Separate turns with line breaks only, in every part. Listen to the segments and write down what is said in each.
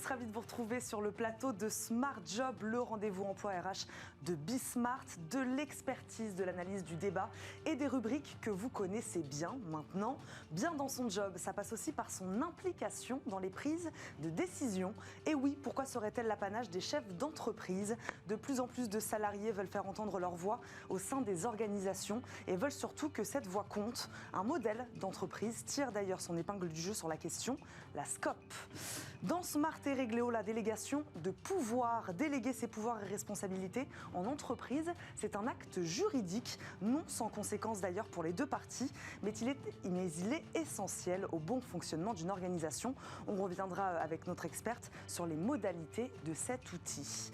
ravie de vous retrouver sur le plateau de Smart Job, le rendez-vous emploi RH de Bismart, de l'expertise, de l'analyse, du débat et des rubriques que vous connaissez bien maintenant. Bien dans son job, ça passe aussi par son implication dans les prises de décision. Et oui, pourquoi serait-elle l'apanage des chefs d'entreprise? De plus en plus de salariés veulent faire entendre leur voix au sein des organisations et veulent surtout que cette voix compte. Un modèle d'entreprise tire d'ailleurs son épingle du jeu sur la question, la SCOP. Dans Smart et Régléo, la délégation de pouvoir, déléguer ses pouvoirs et responsabilités en entreprise, c'est un acte juridique, non sans conséquences d'ailleurs pour les deux parties, mais il est essentiel au bon fonctionnement d'une organisation. On reviendra avec notre experte sur les modalités de cet outil.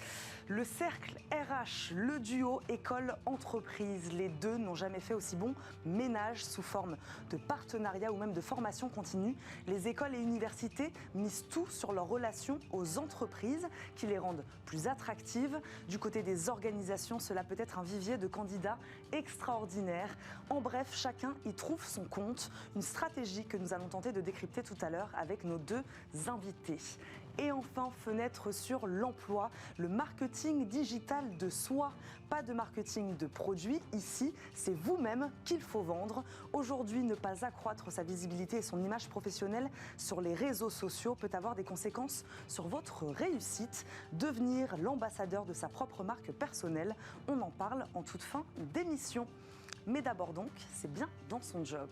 Le cercle RH, le duo école-entreprise, les deux n'ont jamais fait aussi bon ménage sous forme de partenariat ou même de formation continue. Les écoles et universités misent tout sur leurs relations aux entreprises qui les rendent plus attractives. Du côté des organisations, cela peut être un vivier de candidats extraordinaires. En bref, chacun y trouve son compte. Une stratégie que nous allons tenter de décrypter tout à l'heure avec nos deux invités. Et enfin, fenêtre sur l'emploi, le marketing digital de soi. Pas de marketing de produits, ici, c'est vous-même qu'il faut vendre. Aujourd'hui, ne pas accroître sa visibilité et son image professionnelle sur les réseaux sociaux peut avoir des conséquences sur votre réussite. Devenir l'ambassadeur de sa propre marque personnelle, on en parle en toute fin d'émission. Mais d'abord donc, c'est bien dans son job.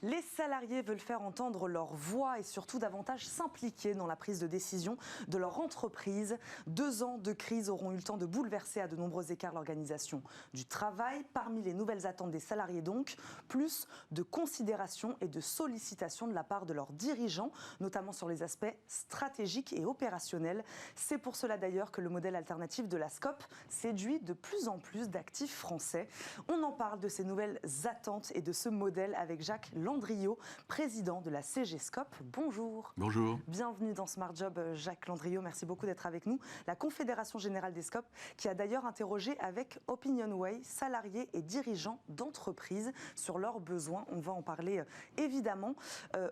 Les salariés veulent faire entendre leur voix et surtout davantage s'impliquer dans la prise de décision de leur entreprise. 2 ans de crise auront eu le temps de bouleverser à de nombreux écarts l'organisation du travail. Parmi les nouvelles attentes des salariés donc, plus de considération et de sollicitation de la part de leurs dirigeants, notamment sur les aspects stratégiques et opérationnels. C'est pour cela d'ailleurs que le modèle alternatif de la SCOP séduit de plus en plus d'actifs français. On en parle de ces nouvelles attentes et de ce modèle avec Jacques Landriot, président de la CGSCOP. Bonjour.
Bonjour.
Bienvenue dans Smart Job, Jacques Landriot. Merci beaucoup d'être avec nous. La Confédération Générale des SCOP qui a d'ailleurs interrogé avec OpinionWay salariés et dirigeants d'entreprises sur leurs besoins. On va en parler évidemment.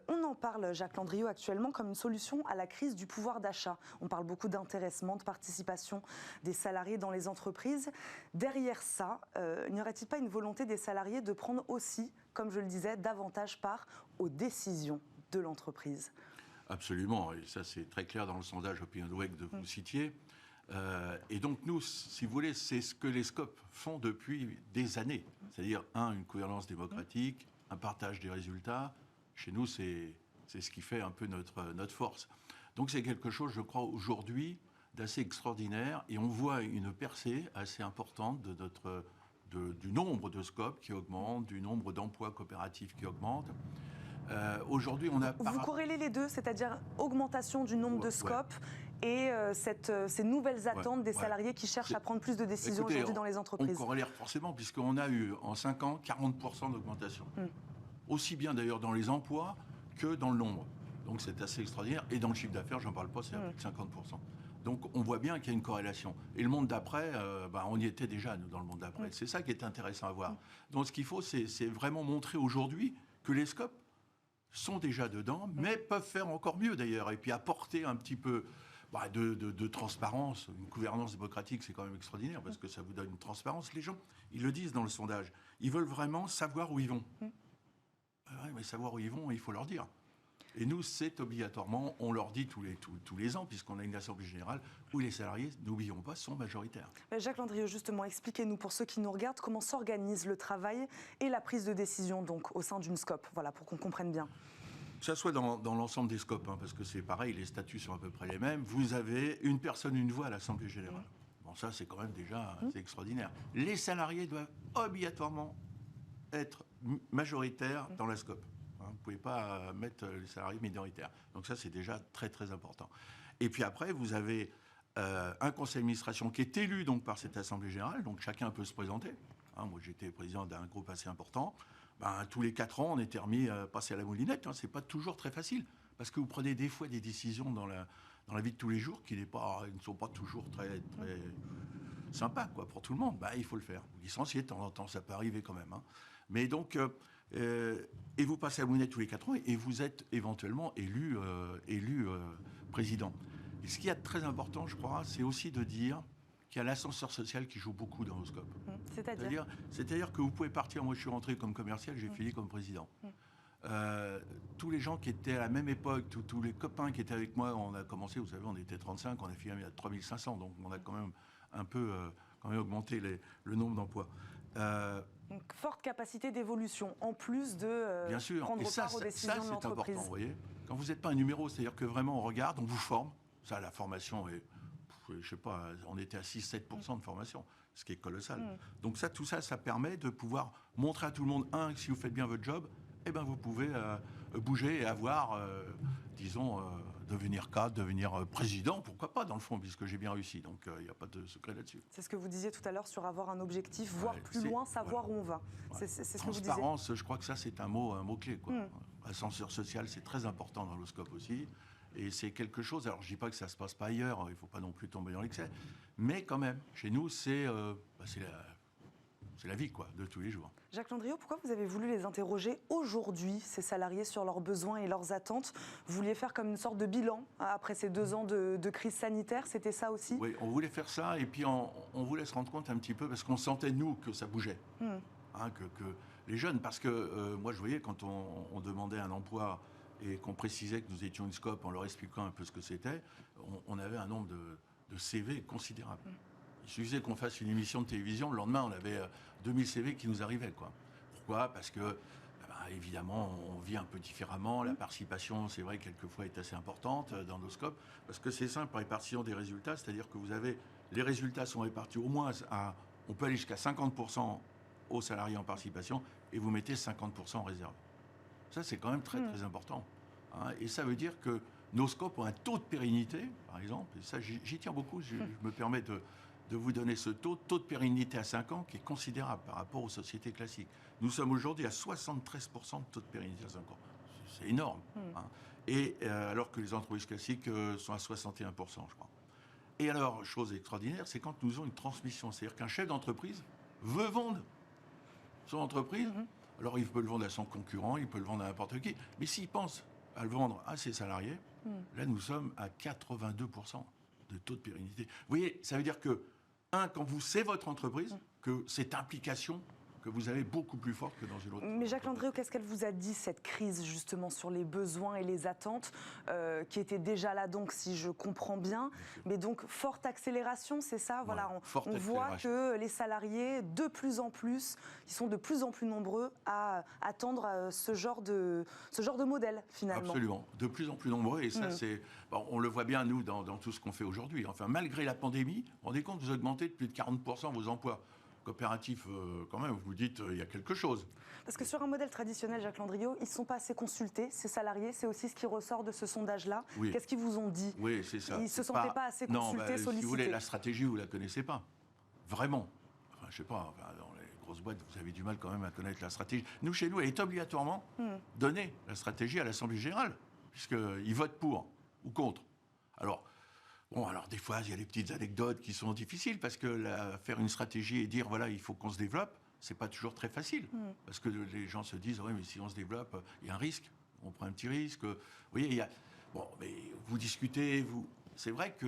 On en parle, Jacques Landriot, actuellement comme une solution à la crise du pouvoir d'achat. On parle beaucoup d'intéressement, de participation des salariés dans les entreprises. Derrière ça, n'y aurait-il pas une volonté des salariés de prendre aussi, comme je le disais, davantage part aux décisions de l'entreprise?
Absolument, et ça c'est très clair dans le sondage OpinionWay que vous citiez. Et donc nous, si vous voulez, c'est ce que les SCOP font depuis des années. C'est-à-dire, une gouvernance démocratique, un partage des résultats. Chez nous, c'est ce qui fait un peu notre force. Donc c'est quelque chose, je crois, aujourd'hui, d'assez extraordinaire. Et on voit une percée assez importante du nombre de SCOP qui augmente, du nombre d'emplois coopératifs qui augmente. Aujourd'hui, on a...
Vous corrélez les deux, c'est-à-dire augmentation du nombre de SCOP et ces nouvelles attentes des salariés qui cherchent à prendre plus de décisions aujourd'hui dans les entreprises.
On corrèle forcément, puisqu'on a eu en 5 ans 40% d'augmentation. Aussi bien d'ailleurs dans les emplois que dans le nombre. Donc c'est assez extraordinaire. Et dans le chiffre d'affaires, j'en parle pas, c'est à plus de 50%. Donc on voit bien qu'il y a une corrélation. Et le monde d'après, on y était déjà, nous, dans le monde d'après. C'est ça qui est intéressant à voir. Donc ce qu'il faut, c'est vraiment montrer aujourd'hui que les SCOP sont déjà dedans, mais peuvent faire encore mieux d'ailleurs. Et puis apporter un petit peu de transparence. Une gouvernance démocratique, c'est quand même extraordinaire, parce que ça vous donne une transparence. Les gens, ils le disent dans le sondage, ils veulent vraiment savoir où ils vont. Mais savoir où ils vont, il faut leur dire. Et nous, c'est obligatoirement, on leur dit tous les ans, puisqu'on a une assemblée générale, où les salariés, n'oublions pas, sont majoritaires.
Jacques Landriot, justement, expliquez-nous, pour ceux qui nous regardent, comment s'organise le travail et la prise de décision donc, au sein d'une SCOP, voilà, pour qu'on comprenne bien.
Que ça soit dans l'ensemble des SCOP, parce que c'est pareil, les statuts sont à peu près les mêmes, vous avez une personne, une voix à l'assemblée générale. Bon, ça, c'est quand même déjà c'est extraordinaire. Les salariés doivent obligatoirement être majoritaires dans la SCOP. Vous ne pouvez pas mettre les salariés minoritaires. Donc ça, c'est déjà très, très important. Et puis après, vous avez un conseil d'administration qui est élu donc, par cette assemblée générale. Donc chacun peut se présenter. Moi, j'étais président d'un groupe assez important. Tous les 4 ans, on était remis à passer à la moulinette. Ce n'est pas toujours très facile. Parce que vous prenez des fois des décisions dans la vie de tous les jours qui ne sont pas toujours très sympas quoi, pour tout le monde. Il faut le faire. Vous licenciez de temps en temps, ça peut arriver quand même. Hein. Mais donc, et vous passez à Mounet tous les 4 ans et vous êtes éventuellement élu président. Et ce qui est très important, je crois, c'est aussi de dire qu'il y a l'ascenseur social qui joue beaucoup dans Oscope. C'est-à-dire que vous pouvez partir, moi je suis rentré comme commercial, j'ai fini comme président. Tous les gens qui étaient à la même époque, tous les copains qui étaient avec moi, on a commencé, vous savez, on était 35, on a fini à 3500, donc on a quand même un peu augmenté le nombre d'emplois.
Donc, forte capacité d'évolution, en plus de
bien sûr.
prendre part aux décisions de l'entreprise.
C'est important, vous voyez. Quand vous n'êtes pas un numéro, c'est-à-dire que vraiment on regarde, on vous forme. Ça, la formation est, je sais pas, on était à 6-7% de formation, ce qui est colossal. Donc tout ça, ça permet de pouvoir montrer à tout le monde, si vous faites bien votre job, eh ben vous pouvez bouger et avoir, disons, devenir cadre, devenir président, pourquoi pas dans le fond, puisque j'ai bien réussi. Donc il n'y a pas de secret là-dessus.
C'est ce que vous disiez tout à l'heure sur avoir un objectif, voir plus loin, savoir où on va.
Ouais.
C'est ce que vous disiez.
Transparence, je crois que ça c'est un mot-clé. Ascenseur social, c'est très important dans l'Oscope aussi. Et c'est quelque chose, alors je ne dis pas que ça ne se passe pas ailleurs, il ne faut pas non plus tomber dans l'excès, mais quand même, chez nous, c'est la vie quoi, de tous les jours.
Jacques Landriot, pourquoi vous avez voulu les interroger aujourd'hui, ces salariés, sur leurs besoins et leurs attentes? Vous vouliez faire comme une sorte de bilan après ces 2 ans de crise sanitaire, c'était ça aussi?
Oui, on voulait faire ça et puis on voulait se rendre compte un petit peu, parce qu'on sentait, nous, que ça bougeait. Que les jeunes, parce que moi je voyais quand on demandait un emploi et qu'on précisait que nous étions une Scope en leur expliquant un peu ce que c'était, on avait un nombre de CV considérable. Il suffisait qu'on fasse une émission de télévision, le lendemain on avait 2000 CV qui nous arrivaient. Quoi. Pourquoi ? Parce que, évidemment, on vit un peu différemment, la participation, c'est vrai, quelquefois est assez importante dans nos Scopes, parce que c'est simple, la répartition des résultats, c'est-à-dire que les résultats sont répartis au moins on peut aller jusqu'à 50% aux salariés en participation, et vous mettez 50% en réserve. Ça, c'est quand même très, très important. Et ça veut dire que nos scopes ont un taux de pérennité, par exemple, et ça, j'y tiens beaucoup, je me permets de vous donner ce taux de pérennité à 5 ans qui est considérable par rapport aux sociétés classiques. Nous sommes aujourd'hui à 73% de taux de pérennité à 5 ans. C'est énorme. Et alors que les entreprises classiques sont à 61%, je crois. Et alors, chose extraordinaire, c'est quand nous avons une transmission. C'est-à-dire qu'un chef d'entreprise veut vendre son entreprise. Alors, il peut le vendre à son concurrent, il peut le vendre à n'importe qui. Mais s'il pense à le vendre à ses salariés, là, nous sommes à 82% de taux de pérennité. Vous voyez, ça veut dire que, quand c'est votre entreprise, que cette implication que vous avez beaucoup plus forte que dans une autre.
Mais Jacques Landriot, qu'est-ce qu'elle vous a dit, cette crise, justement, sur les besoins et les attentes qui étaient déjà là, donc, si je comprends bien. Mais donc, forte accélération, c'est ça? Voilà, on voit que les salariés, de plus en plus, ils sont de plus en plus nombreux à attendre ce genre de modèle, finalement.
Absolument, de plus en plus nombreux. Et ça, on le voit bien, nous, dans tout ce qu'on fait aujourd'hui. Enfin, malgré la pandémie, vous vous rendez compte, vous augmentez de plus de 40% vos emplois. Coopératif, quand même, vous dites, il y a quelque chose.
Parce que sur un modèle traditionnel, Jacques Landriot, ils ne sont pas assez consultés, ces salariés, c'est aussi ce qui ressort de ce sondage-là. Oui. Qu'est-ce qu'ils vous ont dit?
Oui, c'est ça.
Ils ne se sentaient pas assez consultés, sollicités.
Si vous voulez, la stratégie, vous ne la connaissez pas. Vraiment. Enfin, je ne sais pas, dans les grosses boîtes, vous avez du mal quand même à connaître la stratégie. Nous, chez nous, elle est obligatoirement donnée, la stratégie, à l'Assemblée générale, puisqu'ils votent pour ou contre. Alors, des fois, il y a des petites anecdotes qui sont difficiles, parce que faire une stratégie et dire, voilà, il faut qu'on se développe, c'est pas toujours très facile. Parce que les gens se disent, oui, mais si on se développe, il y a un risque, on prend un petit risque. Vous voyez, mais vous discutez, c'est vrai que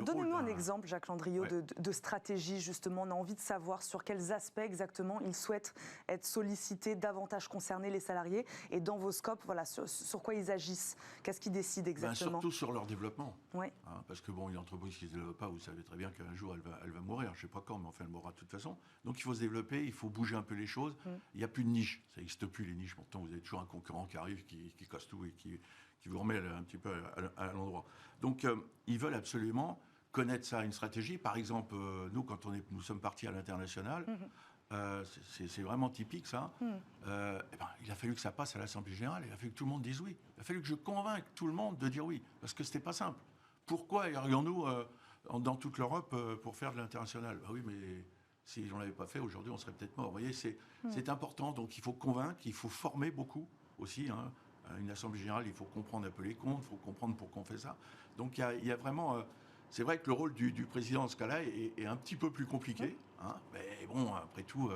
Donnez-nous un exemple, Jacques Landriot, de stratégie, justement. On a envie de savoir sur quels aspects exactement ils souhaitent être sollicités, davantage concernés, les salariés, et dans vos scopes, voilà, sur quoi ils agissent. Qu'est-ce qu'ils décident exactement?
Surtout sur leur développlement.
Oui.
Parce que, une entreprise qui ne se développe pas, vous savez très bien qu'un jour, elle va mourir. Je ne sais pas quand, mais enfin, elle mourra de toute façon. Donc, il faut se développer, il faut bouger un peu les choses. Il n'y a plus de niche. Ça n'existe plus, les niches. Pourtant, vous avez toujours un concurrent qui arrive, qui casse tout et qui vous remet un petit peu à l'endroit. Donc, ils veulent absolument connaître ça, une stratégie. Par exemple, nous, quand nous sommes partis à l'international, c'est vraiment typique, ça. Il a fallu que ça passe à l'Assemblée générale. Il a fallu que tout le monde dise oui. Il a fallu que je convainque tout le monde de dire oui. Parce que ce n'était pas simple. Pourquoi irions-nous dans toute l'Europe pour faire de l'international? Oui, mais si on ne l'avait pas fait, aujourd'hui, on serait peut-être mort. Vous voyez, c'est important. Donc, il faut convaincre, il faut former beaucoup aussi, Une assemblée générale, il faut comprendre un peu les comptes, il faut comprendre pourquoi on fait ça. Donc il y a vraiment... c'est vrai que le rôle du président dans ce cas-là est un petit peu plus compliqué. Hein, mais bon, après tout,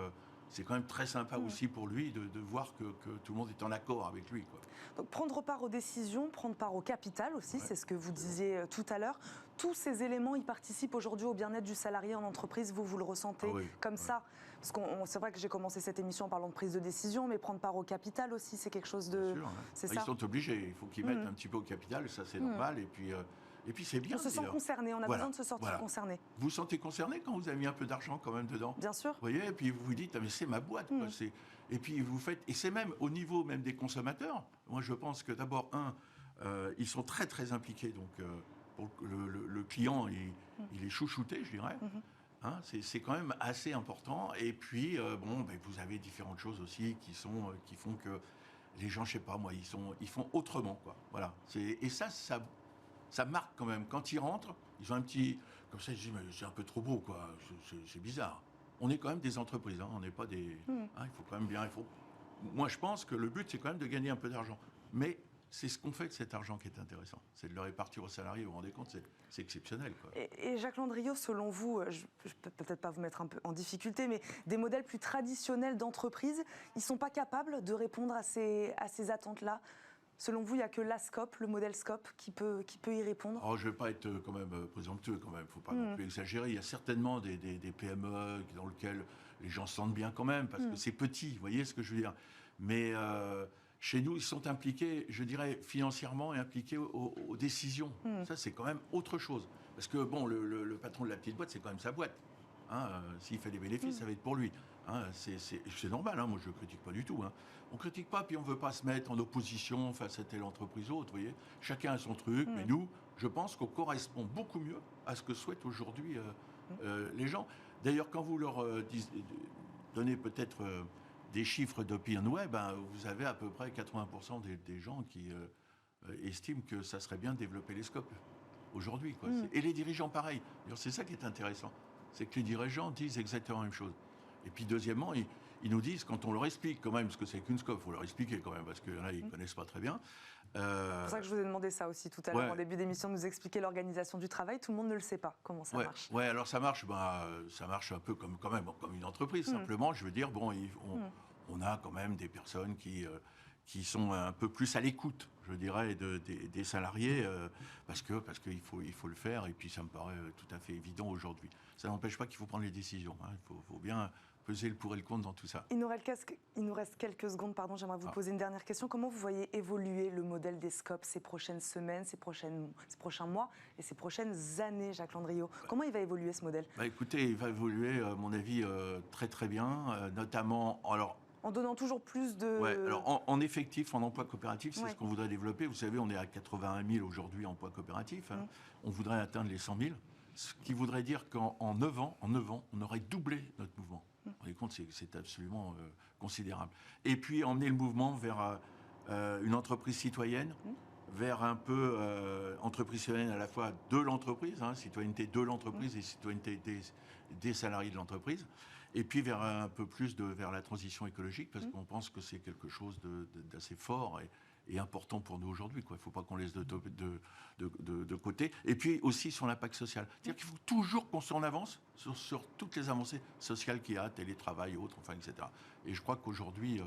c'est quand même très sympa aussi pour lui de voir que tout le monde est en accord avec lui, quoi.
Donc prendre part aux décisions, prendre part au capital aussi,
Ouais.
c'est ce que vous disiez tout à l'heure. Tous ces éléments, ils participent aujourd'hui au bien-être du salarié en entreprise. Vous le ressentez comme ça? Parce que c'est vrai que j'ai commencé cette émission en parlant de prise de décision, mais prendre part au capital aussi, c'est quelque chose de...
Bien sûr,
C'est
ils
ça.
sont obligés, il faut qu'ils mettent un petit peu au capital, ça c'est normal. Et puis c'est bien.
On se sent concerné, on a besoin de se sentir concerné.
Vous vous sentez concerné quand vous avez mis un peu d'argent quand même dedans?
Bien sûr.
Vous voyez, et puis vous vous dites, ah, mais c'est ma boîte. Quoi. Et puis vous faites, et c'est même au niveau même des consommateurs. Moi je pense que d'abord, ils sont très très impliqués. Donc pour le client, il est chouchouté, je dirais. Hein, c'est quand même assez important. Et puis, vous avez différentes choses aussi qui font que les gens, je sais pas moi, ils font autrement, quoi. Voilà. Et ça marque quand même. Quand ils rentrent, ils ont un petit... Comme ça, je dis, mais c'est un peu trop beau, quoi. C'est bizarre. On est quand même des entreprises, hein. On n'est pas des... Hein, il faut quand même bien... Moi, je pense que le but, c'est quand même de gagner un peu d'argent. Mais c'est ce qu'on fait de cet argent qui est intéressant. C'est de le répartir aux salariés, vous vous rendez compte, c'est exceptionnel, quoi.
Et Jacques Landriot, selon vous, je ne peux peut-être pas vous mettre un peu en difficulté, mais des modèles plus traditionnels d'entreprise, ils ne sont pas capables de répondre à ces attentes-là? Selon vous, il n'y a que la Scope, le modèle Scope, qui peut y répondre?
Je ne vais pas être quand même présomptueux, quand même. Il ne faut pas non plus exagérer. Il y a certainement des PME dans lesquelles les gens se sentent bien quand même, parce que c'est petit, vous voyez ce que je veux dire. Mais chez nous, ils sont impliqués, je dirais, financièrement et impliqués aux décisions. Ça, c'est quand même autre chose. Parce que, bon, le patron de la petite boîte, c'est quand même sa boîte. Hein, s'il fait des bénéfices, ça va être pour lui. Hein, c'est normal, hein, moi je ne critique pas du tout. Hein. On ne critique pas, puis on ne veut pas se mettre en opposition face à telle entreprise ou autre. Vous voyez, chacun a son truc, mais nous, je pense qu'on correspond beaucoup mieux à ce que souhaitent aujourd'hui les gens. D'ailleurs, quand vous leur donnez peut-être des chiffres d'OpinionWay, vous avez à peu près 80% des gens qui estiment que ça serait bien de développer les scopes aujourd'hui, quoi. Et les dirigeants, pareil. D'ailleurs, c'est ça qui est intéressant. C'est que les dirigeants disent exactement la même chose. Et puis, deuxièmement, ils nous disent, quand on leur explique quand même ce que c'est qu'une scope, il faut leur expliquer quand même, parce que là, ils ne connaissent pas très bien.
C'est pour ça que je vous ai demandé ça aussi tout à l'heure, en début d'émission, de nous expliquer l'organisation du travail. Tout le monde ne le sait pas, comment ça marche.
Oui, alors ça marche un peu comme une entreprise. Simplement, je veux dire, on a quand même des personnes qui sont un peu plus à l'écoute, je dirais, des salariés, parce qu'il faut le faire, et puis ça me paraît tout à fait évident aujourd'hui. Ça n'empêche pas qu'il faut prendre les décisions. Hein. Il faut bien peser le pour et le contre dans tout ça.
Il nous reste quelques secondes, pardon, j'aimerais vous poser une dernière question. Comment vous voyez évoluer le modèle des scopes ces prochaines semaines, ces prochains mois et ces prochaines années, Jacques Landriot? Comment il va évoluer ce modèle?
Écoutez, il va évoluer, à mon avis, très très bien, notamment...
En donnant toujours plus de...
Ouais, alors en effectif, en emploi coopératif, c'est ce qu'on voudrait développer. Vous savez, on est à 81 000 aujourd'hui en emploi coopératif. Hein. On voudrait atteindre les 100 000, ce qui voudrait dire qu'en 9 ans, on aurait doublé notre mouvement. Vous vous rendez compte, c'est absolument considérable. Et puis emmener le mouvement vers une entreprise citoyenne, vers un peu entreprise citoyenne à la fois de l'entreprise, hein, citoyenneté de l'entreprise et citoyenneté des salariés de l'entreprise. Et puis vers un peu plus vers la transition écologique, parce qu'on pense que c'est quelque chose d'assez fort et important pour nous aujourd'hui. Il ne faut pas qu'on laisse de côté. Et puis aussi sur l'impact social. C'est-à-dire qu'il faut toujours qu'on s'en avance sur toutes les avancées sociales qu'il y a, télétravail, autres, enfin, etc. Et je crois qu'aujourd'hui,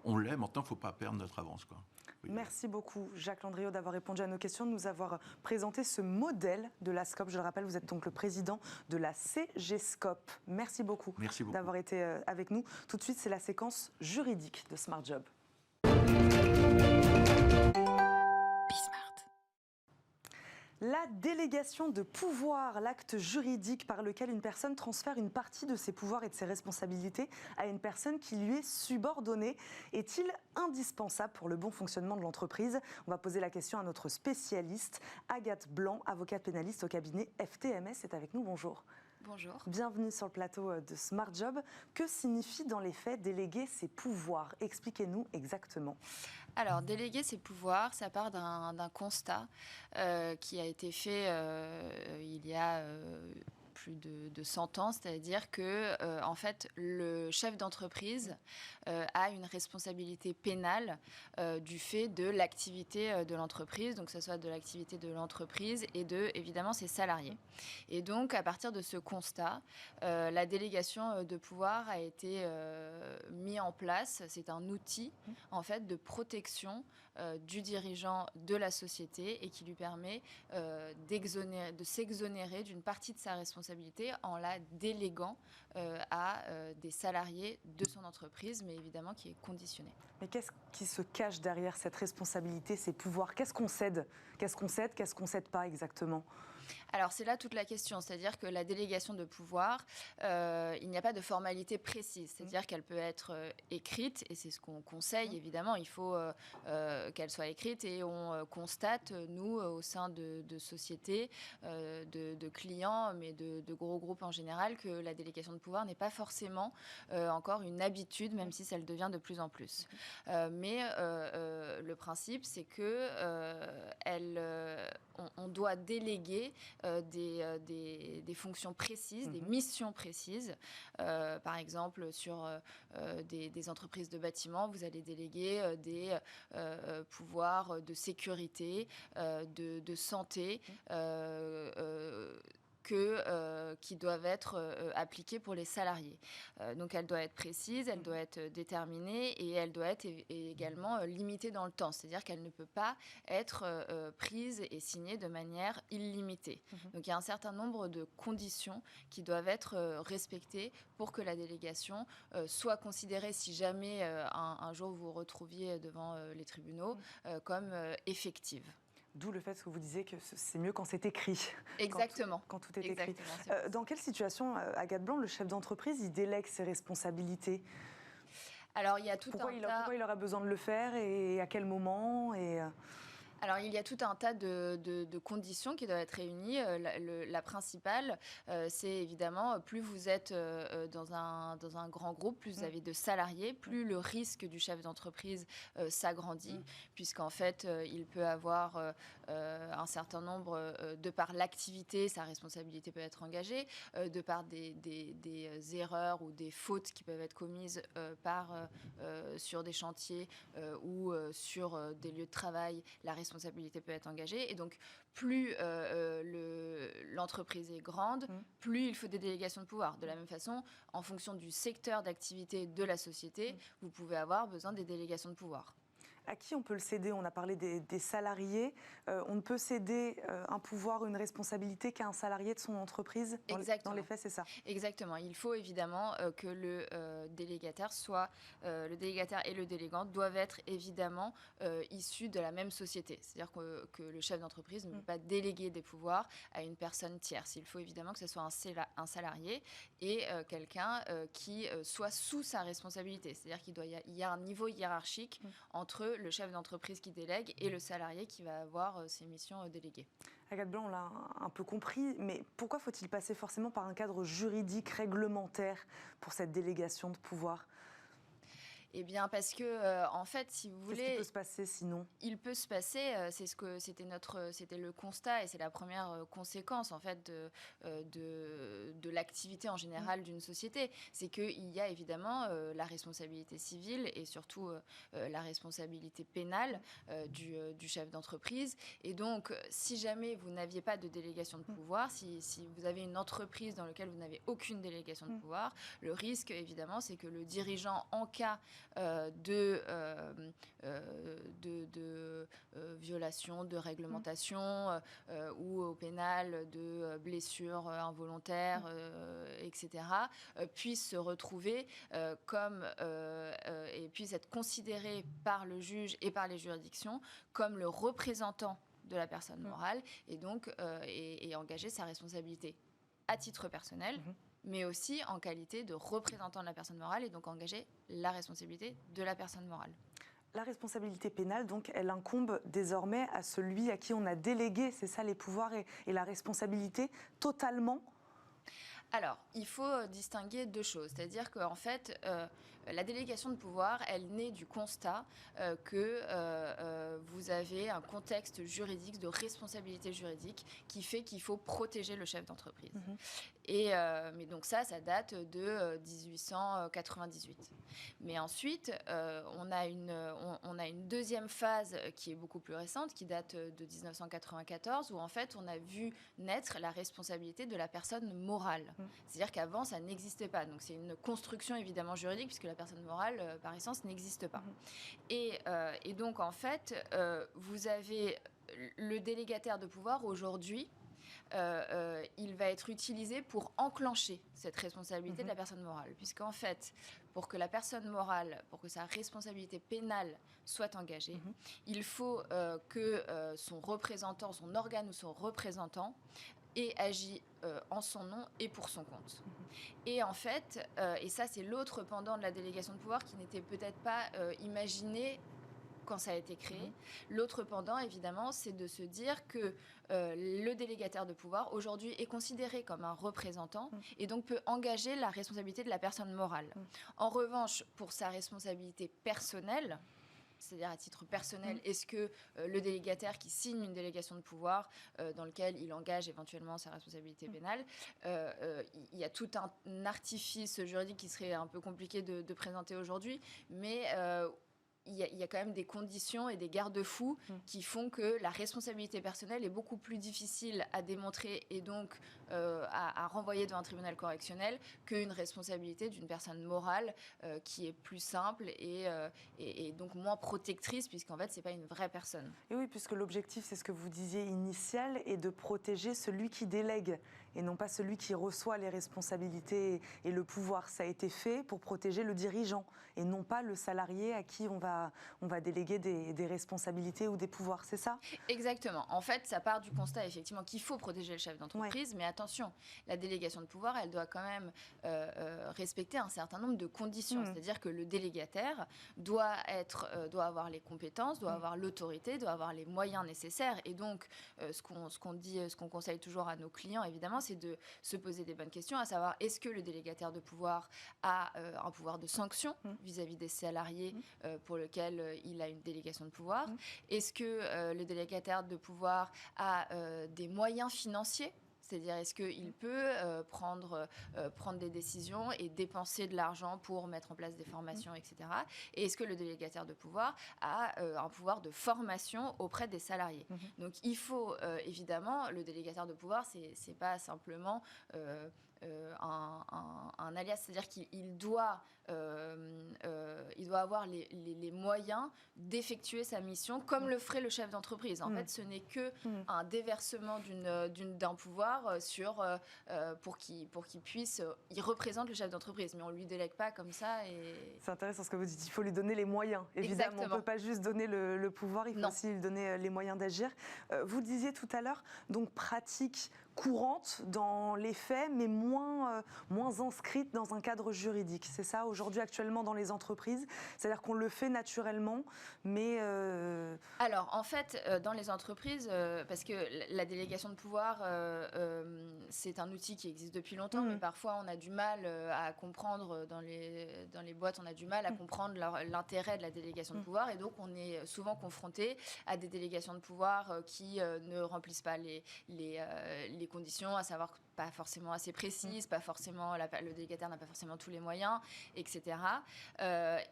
on l'est. Maintenant, il ne faut pas perdre notre avance, quoi.
Merci beaucoup, Jacques Landriot, d'avoir répondu à nos questions, de nous avoir présenté ce modèle de la SCOP. Je le rappelle, vous êtes donc le président de la CGSCOP. Merci beaucoup, d'avoir été avec nous. Tout de suite, c'est la séquence juridique de Smart Job. La délégation de pouvoir, l'acte juridique par lequel une personne transfère une partie de ses pouvoirs et de ses responsabilités à une personne qui lui est subordonnée, est-il indispensable pour le bon fonctionnement de l'entreprise? On va poser la question à notre spécialiste, Agathe Blanc, avocate pénaliste au cabinet FTMS, est avec nous. Bonjour.
Bonjour.
Bienvenue sur le plateau de Smart Job. Que signifie dans les faits déléguer ses pouvoirs? Expliquez-nous exactement.
Alors, déléguer ses pouvoirs, ça part d'un constat qui a été fait il y a plus de 100 ans, c'est-à-dire que en fait, le chef d'entreprise a une responsabilité pénale du fait de l'activité de l'entreprise, donc que ce soit de l'activité de l'entreprise et de, évidemment, ses salariés. Et donc, à partir de ce constat, la délégation de pouvoir a été mise en place. C'est un outil, en fait, de protection du dirigeant de la société et qui lui permet de s'exonérer d'une partie de sa responsabilité en la déléguant à des salariés de son entreprise, mais évidemment qui est conditionné.
Mais qu'est-ce qui se cache derrière cette responsabilité, ces pouvoirs? Qu'est-ce qu'on cède? Qu'est-ce qu'on cède pas exactement?
Alors c'est là toute la question, c'est-à-dire que la délégation de pouvoir, il n'y a pas de formalité précise, c'est-à-dire qu'elle peut être écrite, et c'est ce qu'on conseille évidemment, il faut qu'elle soit écrite, et on constate, nous, au sein de sociétés, de clients, mais de gros groupes en général, que la délégation de pouvoir n'est pas forcément encore une habitude, même si ça le devient de plus en plus. Mais le principe, c'est que on doit déléguer des fonctions précises, des missions précises. Par exemple, sur des entreprises de bâtiments, vous allez déléguer des pouvoirs de sécurité, de santé, qui doivent être appliquées pour les salariés. Donc elle doit être précise, elle doit être déterminée et elle doit être également limitée dans le temps. C'est-à-dire qu'elle ne peut pas être prise et signée de manière illimitée. Donc il y a un certain nombre de conditions qui doivent être respectées pour que la délégation soit considérée, si jamais un jour vous vous retrouviez devant les tribunaux, comme effective.
D'où le fait que vous disiez que c'est mieux quand c'est écrit.
Exactement.
Quand tout est écrit.
Exactement,
dans quelle situation, Agathe Blanc, le chef d'entreprise, il délègue ses responsabilités?
Alors, il y a tout
pourquoi il aura besoin de le faire et à quel moment
Alors, il y a tout un tas de conditions qui doivent être réunies. La principale, c'est évidemment, plus vous êtes dans un grand groupe, plus vous avez de salariés, plus le risque du chef d'entreprise s'agrandit, puisqu'en fait, il peut avoir un certain nombre, de par l'activité, sa responsabilité peut être engagée, de par des erreurs ou des fautes qui peuvent être commises sur des chantiers ou sur des lieux de travail, la responsabilité peut être engagée. Et donc, plus l'entreprise est grande, plus il faut des délégations de pouvoir. De la même façon, en fonction du secteur d'activité de la société, vous pouvez avoir besoin des délégations de pouvoir.
À qui on peut le céder? On a parlé des salariés. On ne peut céder un pouvoir, une responsabilité qu'à un salarié de son entreprise. Dans les faits, c'est ça.
Exactement. Il faut évidemment que le délégataire le délégataire et le délégant doivent être évidemment issus de la même société. C'est-à-dire que le chef d'entreprise ne peut pas déléguer des pouvoirs à une personne tierce. Il faut évidemment que ce soit un salarié et quelqu'un qui soit sous sa responsabilité. C'est-à-dire qu'il y a un niveau hiérarchique entre le chef d'entreprise qui délègue et le salarié qui va avoir ses missions déléguées.
Agathe Blanc, on l'a un peu compris, mais pourquoi faut-il passer forcément par un cadre juridique, réglementaire pour cette délégation de pouvoir ?
Eh bien, parce que, en fait, si vous voulez...
Qu'est-ce qui peut se passer sinon ?
Il peut se passer, c'était le constat et c'est la première conséquence, en fait, de l'activité en général d'une société. C'est qu'il y a évidemment la responsabilité civile et surtout la responsabilité pénale du chef d'entreprise. Et donc, si jamais vous n'aviez pas de délégation de pouvoir, si vous avez une entreprise dans laquelle vous n'avez aucune délégation de pouvoir, le risque, évidemment, c'est que le dirigeant, en cas de violation de réglementation ou au pénal de blessures involontaires, etc., puisse se retrouver et puisse être considéré par le juge et par les juridictions comme le représentant de la personne morale et donc et engager sa responsabilité à titre personnel, mais aussi en qualité de représentant de la personne morale et donc engager la responsabilité de la personne morale.
La responsabilité pénale, donc, elle incombe désormais à celui à qui on a délégué, c'est ça, les pouvoirs et la responsabilité totalement.
Alors, il faut distinguer deux choses. C'est-à-dire qu'en fait, La délégation de pouvoir, elle naît du constat que vous avez un contexte juridique, de responsabilité juridique, qui fait qu'il faut protéger le chef d'entreprise. Mais donc ça date de 1898. Mais ensuite, on a une deuxième phase qui est beaucoup plus récente, qui date de 1994, où en fait, on a vu naître la responsabilité de la personne morale. C'est-à-dire qu'avant, ça n'existait pas. Donc c'est une construction évidemment juridique, puisque la personne morale, par essence, n'existe pas. Et donc, en fait, vous avez le délégataire de pouvoir aujourd'hui. Il va être utilisé pour enclencher cette responsabilité de la personne morale. Puisqu'en fait, pour que la personne morale, pour que sa responsabilité pénale soit engagée, il faut que son représentant, son organe ou son représentant ait agi en son nom et pour son compte. Et en fait, et ça c'est l'autre pendant de la délégation de pouvoir qui n'était peut-être pas imaginé quand ça a été créé. L'autre pendant, évidemment, c'est de se dire que le délégataire de pouvoir, aujourd'hui, est considéré comme un représentant et donc peut engager la responsabilité de la personne morale. En revanche, pour sa responsabilité personnelle, c'est-à-dire à titre personnel, est-ce que le délégataire qui signe une délégation de pouvoir dans lequel il engage éventuellement sa responsabilité pénale, il y a tout un artifice juridique qui serait un peu compliqué de présenter aujourd'hui, mais il y a quand même des conditions et des garde-fous qui font que la responsabilité personnelle est beaucoup plus difficile à démontrer et donc à renvoyer devant un tribunal correctionnel qu'une responsabilité d'une personne morale qui est plus simple et donc moins protectrice, puisqu'en fait, ce n'est pas une vraie personne.
Et oui, puisque l'objectif, c'est ce que vous disiez initial, est de protéger celui qui délègue et non pas celui qui reçoit les responsabilités et le pouvoir. Ça a été fait pour protéger le dirigeant et non pas le salarié à qui on va déléguer des responsabilités ou des pouvoirs, c'est ça ?
Exactement. En fait, ça part du constat effectivement qu'il faut protéger le chef d'entreprise, mais attention, la délégation de pouvoir, elle doit quand même respecter un certain nombre de conditions. C'est-à-dire que le délégataire doit avoir les compétences, doit avoir l'autorité, doit avoir les moyens nécessaires. Et donc, ce qu'on conseille toujours à nos clients, évidemment, c'est de se poser des bonnes questions, à savoir, est-ce que le délégataire de pouvoir a un pouvoir de sanction vis-à-vis des salariés pour lequel il a une délégation de pouvoir? Est-ce que le délégataire de pouvoir a des moyens financiers? C'est-à-dire, est-ce qu'il peut prendre des décisions et dépenser de l'argent pour mettre en place des formations, etc. Et est-ce que le délégataire de pouvoir a un pouvoir de formation auprès des salariés? Donc, il faut évidemment, le délégataire de pouvoir, c'est pas simplement un alias, c'est-à-dire qu'il doit avoir les moyens d'effectuer sa mission comme le ferait le chef d'entreprise. En fait, ce n'est que un déversement d'un pouvoir pour qu'il puisse... il représente le chef d'entreprise, mais on ne lui délègue pas comme ça.
C'est intéressant ce que vous dites, il faut lui donner les moyens. Évidemment,
Exactement.
on ne peut pas juste donner le pouvoir, il faut aussi lui donner les moyens d'agir. Vous disiez tout à l'heure, donc pratique courante dans les faits, mais moins inscrite dans un cadre juridique. C'est ça, aujourd'hui, actuellement, dans les entreprises? C'est-à-dire qu'on le fait naturellement, mais...
Alors, en fait, dans les entreprises, parce que la délégation de pouvoir, c'est un outil qui existe depuis longtemps, mais parfois, on a du mal à comprendre, dans les boîtes, on a du mal à comprendre l'intérêt de la délégation de pouvoir, et donc, on est souvent confronté à des délégations de pouvoir qui ne remplissent pas les conditions, à savoir pas forcément assez précises, pas forcément, le délégataire n'a pas forcément tous les moyens, etc.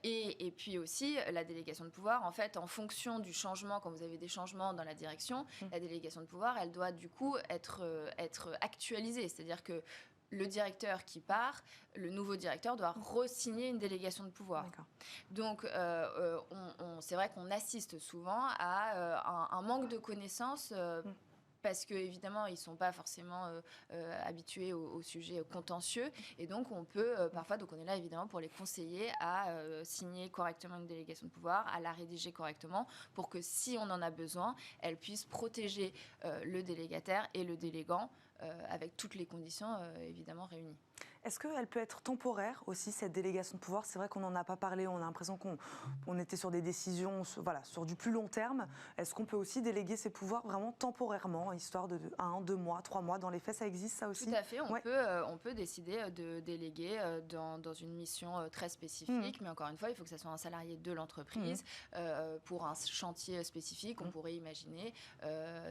Et puis aussi, la délégation de pouvoir, en fait, en fonction du changement, quand vous avez des changements dans la direction, la délégation de pouvoir, elle doit du coup être actualisée. C'est-à-dire que le directeur qui part, le nouveau directeur doit re-signer une délégation de pouvoir.
D'accord.
Donc, c'est vrai qu'on assiste souvent à un manque de connaissances parce qu'évidemment, ils ne sont pas forcément habitués au sujet contentieux. Et donc, on peut parfois, donc on est là évidemment pour les conseiller à signer correctement une délégation de pouvoir, à la rédiger correctement, pour que si on en a besoin, elle puisse protéger le délégataire et le délégant avec toutes les conditions évidemment réunies.
Est-ce qu'elle peut être temporaire aussi, cette délégation de pouvoir? C'est vrai qu'on n'en a pas parlé, on a l'impression qu'on était sur des décisions sur du plus long terme. Est-ce qu'on peut aussi déléguer ces pouvoirs vraiment temporairement, histoire de 1, 2 mois, 3 mois? Dans les faits, ça existe ça aussi?
Tout à fait, on peut décider de déléguer dans une mission très spécifique, mais encore une fois, il faut que ce soit un salarié de l'entreprise. Pour un chantier spécifique, on pourrait imaginer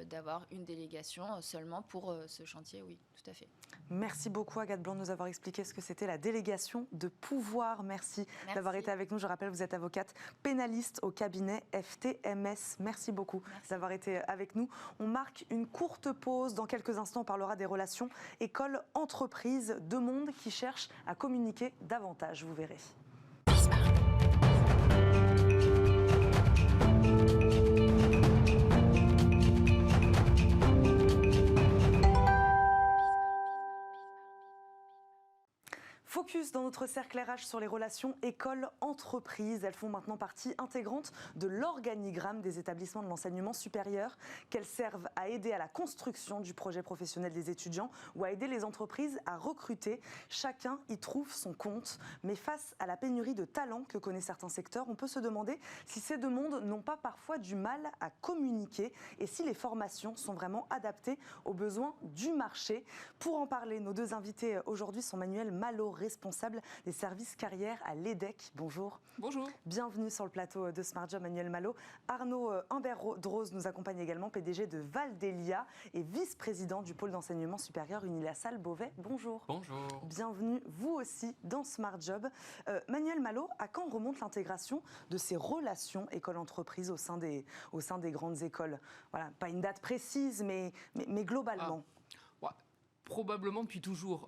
d'avoir une délégation seulement pour ce chantier, oui, tout à fait.
Merci beaucoup Agathe Blanc de nous avoir expliqué ce que c'était la délégation de pouvoir. Merci d'avoir été avec nous. Je rappelle, vous êtes avocate pénaliste au cabinet FTMS. Merci beaucoup d'avoir été avec nous. On marque une courte pause. Dans quelques instants, on parlera des relations école-entreprise, deux mondes qui cherchent à communiquer davantage. Vous verrez. Focus dans notre cercle RH sur les relations école-entreprise. Elles font maintenant partie intégrante de l'organigramme des établissements de l'enseignement supérieur, qu'elles servent à aider à la construction du projet professionnel des étudiants ou à aider les entreprises à recruter. Chacun y trouve son compte. Mais face à la pénurie de talents que connaît certains secteurs, on peut se demander si ces deux mondes n'ont pas parfois du mal à communiquer et si les formations sont vraiment adaptées aux besoins du marché. Pour en parler, nos deux invités aujourd'hui sont Manuel Malo, responsable des services carrières à l'EDEC. Bonjour.
Bonjour.
Bienvenue sur le plateau de Smart Job, Manuel Malo. Arnaud Humbert-Droz nous accompagne également, PDG de Valdelia et vice-président du pôle d'enseignement supérieur Unilassal Beauvais. Bonjour.
Bonjour.
Bienvenue, vous aussi, dans Smart Job. Manuel Malo, à quand remonte l'intégration de ces relations école-entreprise au sein des grandes écoles? Voilà, pas une date précise, mais globalement.
Probablement depuis toujours,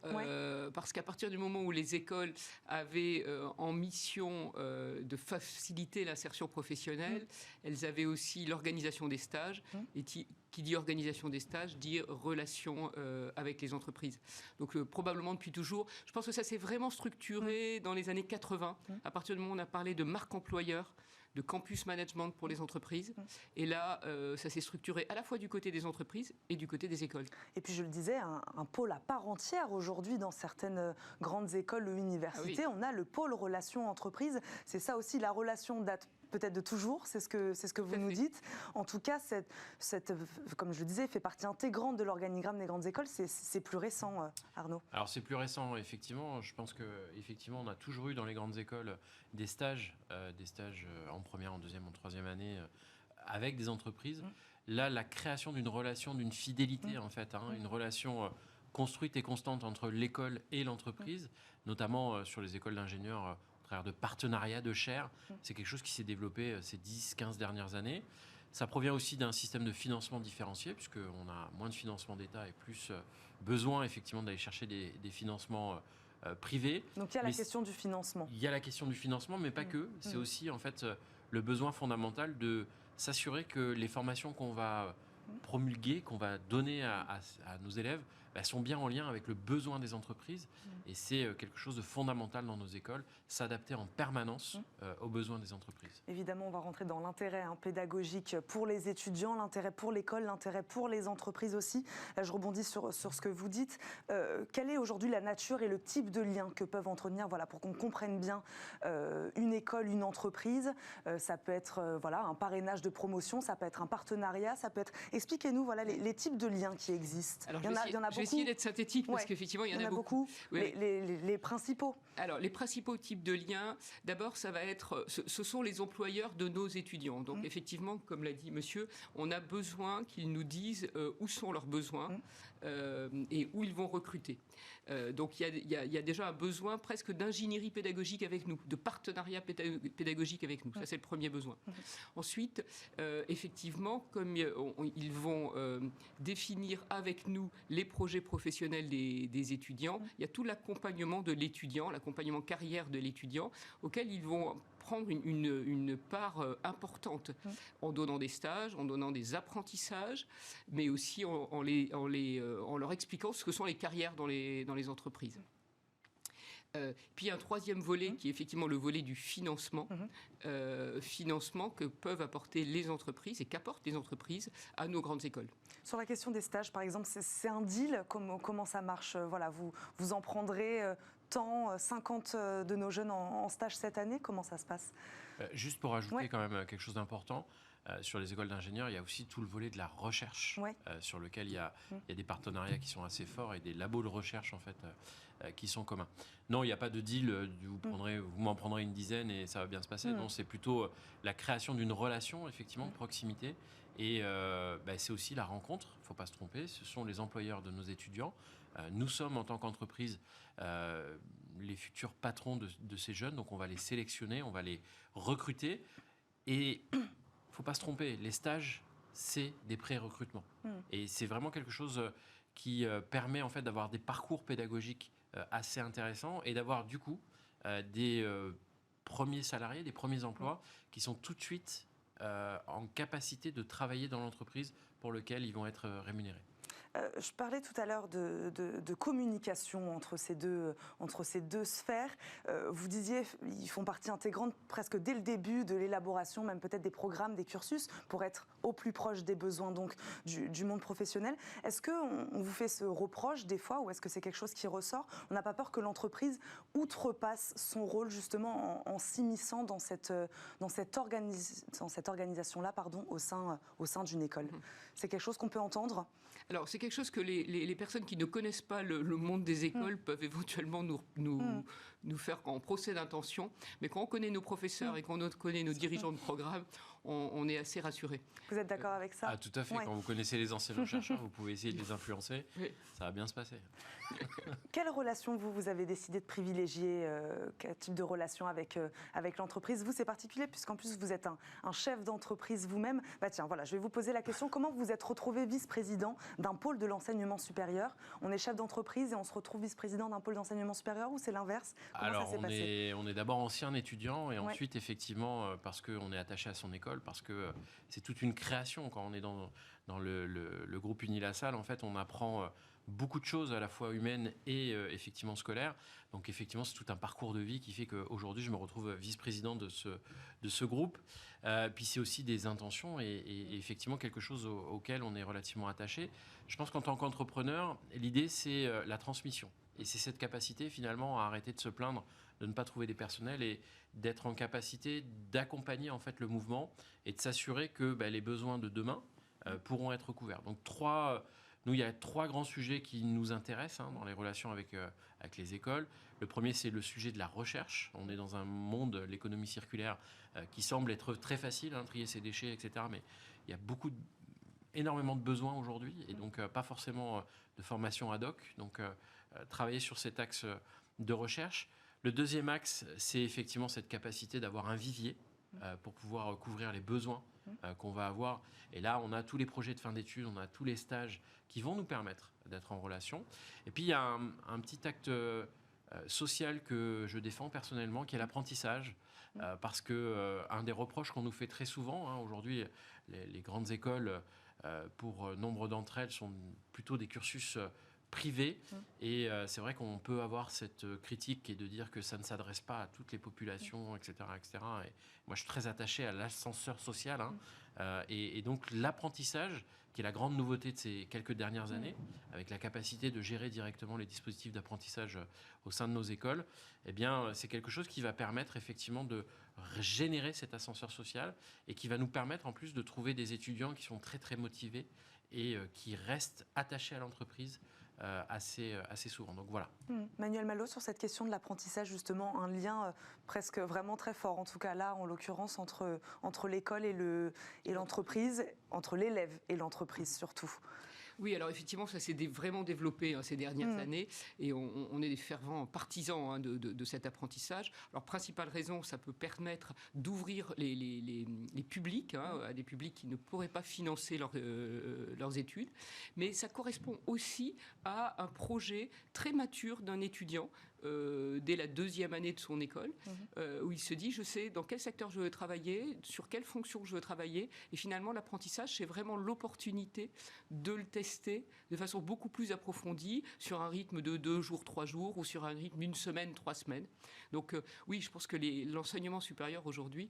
parce qu'à partir du moment où les écoles avaient en mission de faciliter l'insertion professionnelle, elles avaient aussi l'organisation des stages, et qui dit organisation des stages dit relation avec les entreprises. Donc probablement depuis toujours. Je pense que ça s'est vraiment structuré dans les années 80, à partir du moment où on a parlé de marque employeur, de campus management pour les entreprises. Et là, ça s'est structuré à la fois du côté des entreprises et du côté des écoles. Et
puis je le disais, un pôle à part entière aujourd'hui dans certaines grandes écoles ou universités. On a le pôle relations entreprises. C'est ça aussi, la relation date peut-être de toujours, c'est ce que vous nous dites. En tout cas, comme je le disais, fait partie intégrante de l'organigramme des grandes écoles. C'est plus récent, Arnaud.
Alors c'est plus récent, effectivement. Je pense qu'effectivement, on a toujours eu dans les grandes écoles des stages en première, en deuxième, en troisième année avec des entreprises. Là, la création d'une relation, d'une fidélité, en fait, une relation construite et constante entre l'école et l'entreprise, notamment sur les écoles d'ingénieurs, à travers de partenariats, de chaires. C'est quelque chose qui s'est développé ces 10-15 dernières années. Ça provient aussi d'un système de financement différencié, puisqu'on a moins de financement d'État et plus besoin effectivement d'aller chercher des financements privés.
Donc il y a la question du financement.
Il y a la question du financement, mais pas que. C'est aussi en fait le besoin fondamental de s'assurer que les formations qu'on va promulguer, qu'on va donner à nos élèves, sont bien en lien avec le besoin des entreprises. Et c'est quelque chose de fondamental dans nos écoles, s'adapter en permanence aux besoins des entreprises.
Évidemment, on va rentrer dans l'intérêt pédagogique pour les étudiants, l'intérêt pour l'école, l'intérêt pour les entreprises aussi. Là, je rebondis sur ce que vous dites. Quelle est aujourd'hui la nature et le type de lien que peuvent entretenir, pour qu'on comprenne bien une école, une entreprise? Ça peut être un parrainage de promotion, ça peut être un partenariat, ça peut être... Expliquez-nous les types de liens qui existent.
Alors,
il y en a beaucoup.
Je vais essayer d'être synthétique parce qu'effectivement, il y en a beaucoup.
Les principaux.
Alors, les principaux types de liens, d'abord, ça va être, ce sont les employeurs de nos étudiants. Donc, effectivement, comme l'a dit monsieur, on a besoin qu'ils nous disent où sont leurs besoins et où ils vont recruter. Donc, il y a déjà un besoin presque d'ingénierie pédagogique avec nous, de partenariat pédagogique avec nous. Ça, c'est le premier besoin. Ensuite, effectivement, comme ils vont définir avec nous les projets professionnels des étudiants, il y a tout l'accompagnement de l'étudiant, l'accompagnement carrière de l'étudiant, auquel ils vont prendre une part importante en donnant des stages, en donnant des apprentissages, mais aussi en leur expliquant ce que sont les carrières dans les entreprises. Puis un troisième volet qui est effectivement le volet du financement, financement que peuvent apporter les entreprises et qu'apportent les entreprises à nos grandes écoles.
Sur la question des stages, par exemple, c'est un deal. Comment ça marche? Voilà, vous en prendrez tant, 50 de nos jeunes en stage cette année. Comment ça se passe?
Juste pour ajouter quand même quelque chose d'important, sur les écoles d'ingénieurs, il y a aussi tout le volet de la recherche, sur lequel il y a des partenariats qui sont assez forts et des labos de recherche en fait qui sont communs. Non, il n'y a pas de deal, vous m'en prendrez une dizaine et ça va bien se passer. Non, c'est plutôt la création d'une relation effectivement de proximité. Et c'est aussi la rencontre, il ne faut pas se tromper, ce sont les employeurs de nos étudiants. Nous sommes en tant qu'entreprise les futurs patrons de ces jeunes, donc on va les sélectionner, on va les recruter. Et il ne faut pas se tromper, les stages, c'est des pré-recrutements. Et c'est vraiment quelque chose qui permet en fait d'avoir des parcours pédagogiques assez intéressants et d'avoir du coup des premiers salariés, des premiers emplois qui sont tout de suite en capacité de travailler dans l'entreprise pour lequel ils vont être rémunérés.
Je parlais tout à l'heure de communication entre ces deux sphères. Vous disiez ils font partie intégrante presque dès le début de l'élaboration, même peut-être des programmes, des cursus, pour être au plus proche des besoins donc du monde professionnel. Est-ce qu'on vous fait ce reproche des fois, ou est-ce que c'est quelque chose qui ressort? On n'a pas peur que l'entreprise outrepasse son rôle justement en s'immisçant dans cette organisation-là, au sein d'une école? C'est quelque chose qu'on peut entendre?
Alors, c'est quelque chose que les personnes qui ne connaissent pas le monde des écoles peuvent éventuellement nous faire quand on procède d'intention. Mais quand on connaît nos professeurs et quand on connaît nos dirigeants de programme, on est assez rassuré.
Vous êtes d'accord avec ça?
Tout à fait. Quand vous connaissez les anciens chercheurs, vous pouvez essayer de les influencer. Ça va bien se passer.
Quelle relation vous avez décidé de privilégier? Quel type de relation avec l'entreprise? Vous, c'est particulier puisqu'en plus vous êtes un chef d'entreprise vous-même. Tiens, voilà, je vais vous poser la question. Comment vous êtes retrouvé vice-président d'un pôle de l'enseignement supérieur? On est chef d'entreprise et on se retrouve vice-président d'un pôle d'enseignement supérieur, ou c'est l'inverse?
Alors, on est d'abord ancien étudiant et ensuite, effectivement, parce qu'on est attaché à son école, parce que c'est toute une création. Quand on est dans le groupe Unilassal, en fait, on apprend beaucoup de choses à la fois humaines et effectivement scolaires. Donc effectivement, c'est tout un parcours de vie qui fait qu'aujourd'hui, je me retrouve vice-président de ce groupe. Puis c'est aussi des intentions et effectivement quelque chose auquel on est relativement attaché. Je pense qu'en tant qu'entrepreneur, l'idée, c'est la transmission. Et c'est cette capacité finalement à arrêter de se plaindre de ne pas trouver des personnels et d'être en capacité d'accompagner en fait le mouvement et de s'assurer que les besoins de demain pourront être couverts. Donc nous, il y a 3 grands sujets qui nous intéressent dans les relations avec les écoles. Le premier, c'est le sujet de la recherche. On est dans un monde, l'économie circulaire, qui semble être très facile, trier ses déchets, etc. Mais il y a énormément de besoins aujourd'hui et donc pas forcément de formation ad hoc. Donc travailler sur cet axe de recherche. Le deuxième axe, c'est effectivement cette capacité d'avoir un vivier pour pouvoir couvrir les besoins qu'on va avoir. Et là, on a tous les projets de fin d'études, on a tous les stages qui vont nous permettre d'être en relation. Et puis, il y a un petit acte social que je défends personnellement, qui est l'apprentissage. Parce que un des reproches qu'on nous fait très souvent, aujourd'hui, les grandes écoles, pour nombre d'entre elles, sont plutôt des cursus privés. Et c'est vrai qu'on peut avoir cette critique qui est de dire que ça ne s'adresse pas à toutes les populations, etc., etc. Et moi, je suis très attaché à l'ascenseur social. Et donc, l'apprentissage, qui est la grande nouveauté de ces quelques dernières années, avec la capacité de gérer directement les dispositifs d'apprentissage au sein de nos écoles, eh bien, c'est quelque chose qui va permettre effectivement de générer cet ascenseur social et qui va nous permettre en plus de trouver des étudiants qui sont très, très motivés et qui restent attachés à l'entreprise assez souvent. Donc voilà.
Manuel Malo, sur cette question de l'apprentissage, justement, un lien presque vraiment très fort, en tout cas là, en l'occurrence, entre l'école et l'entreprise, entre l'élève et l'entreprise surtout.
Oui, alors effectivement, ça s'est vraiment développé ces dernières années et on est des fervents partisans de cet apprentissage. Alors, principale raison, ça peut permettre d'ouvrir les publics à des publics qui ne pourraient pas financer leurs études, mais ça correspond aussi à un projet très mature d'un étudiant dès la 2e année de son école, où il se dit, je sais dans quel secteur je veux travailler, sur quelle fonction je veux travailler. Et finalement, l'apprentissage, c'est vraiment l'opportunité de le tester de façon beaucoup plus approfondie sur un rythme de 2 jours, 3 jours ou sur un rythme d'1 semaine, 3 semaines. Donc oui, je pense que l'enseignement supérieur aujourd'hui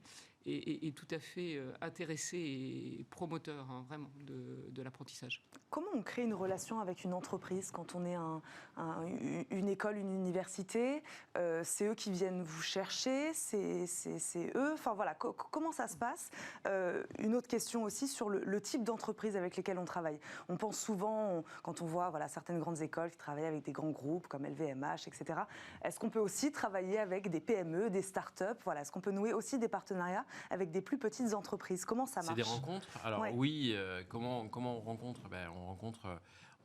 est tout à fait intéressé et promoteur vraiment de l'apprentissage.
Comment on crée une relation avec une entreprise quand on est une école, une université? C'est eux qui viennent vous chercher, c'est eux. Enfin voilà, comment ça se passe? Une autre question aussi sur le type d'entreprise avec lesquelles on travaille. On pense souvent, quand on voit certaines grandes écoles qui travaillent avec des grands groupes comme LVMH, etc. Est-ce qu'on peut aussi travailler avec des PME, des start-up? Voilà, est-ce qu'on peut nouer aussi des partenariats avec des plus petites entreprises? Comment ça marche?
C'est des rencontres. Alors
Ouais.
oui, comment on rencontre?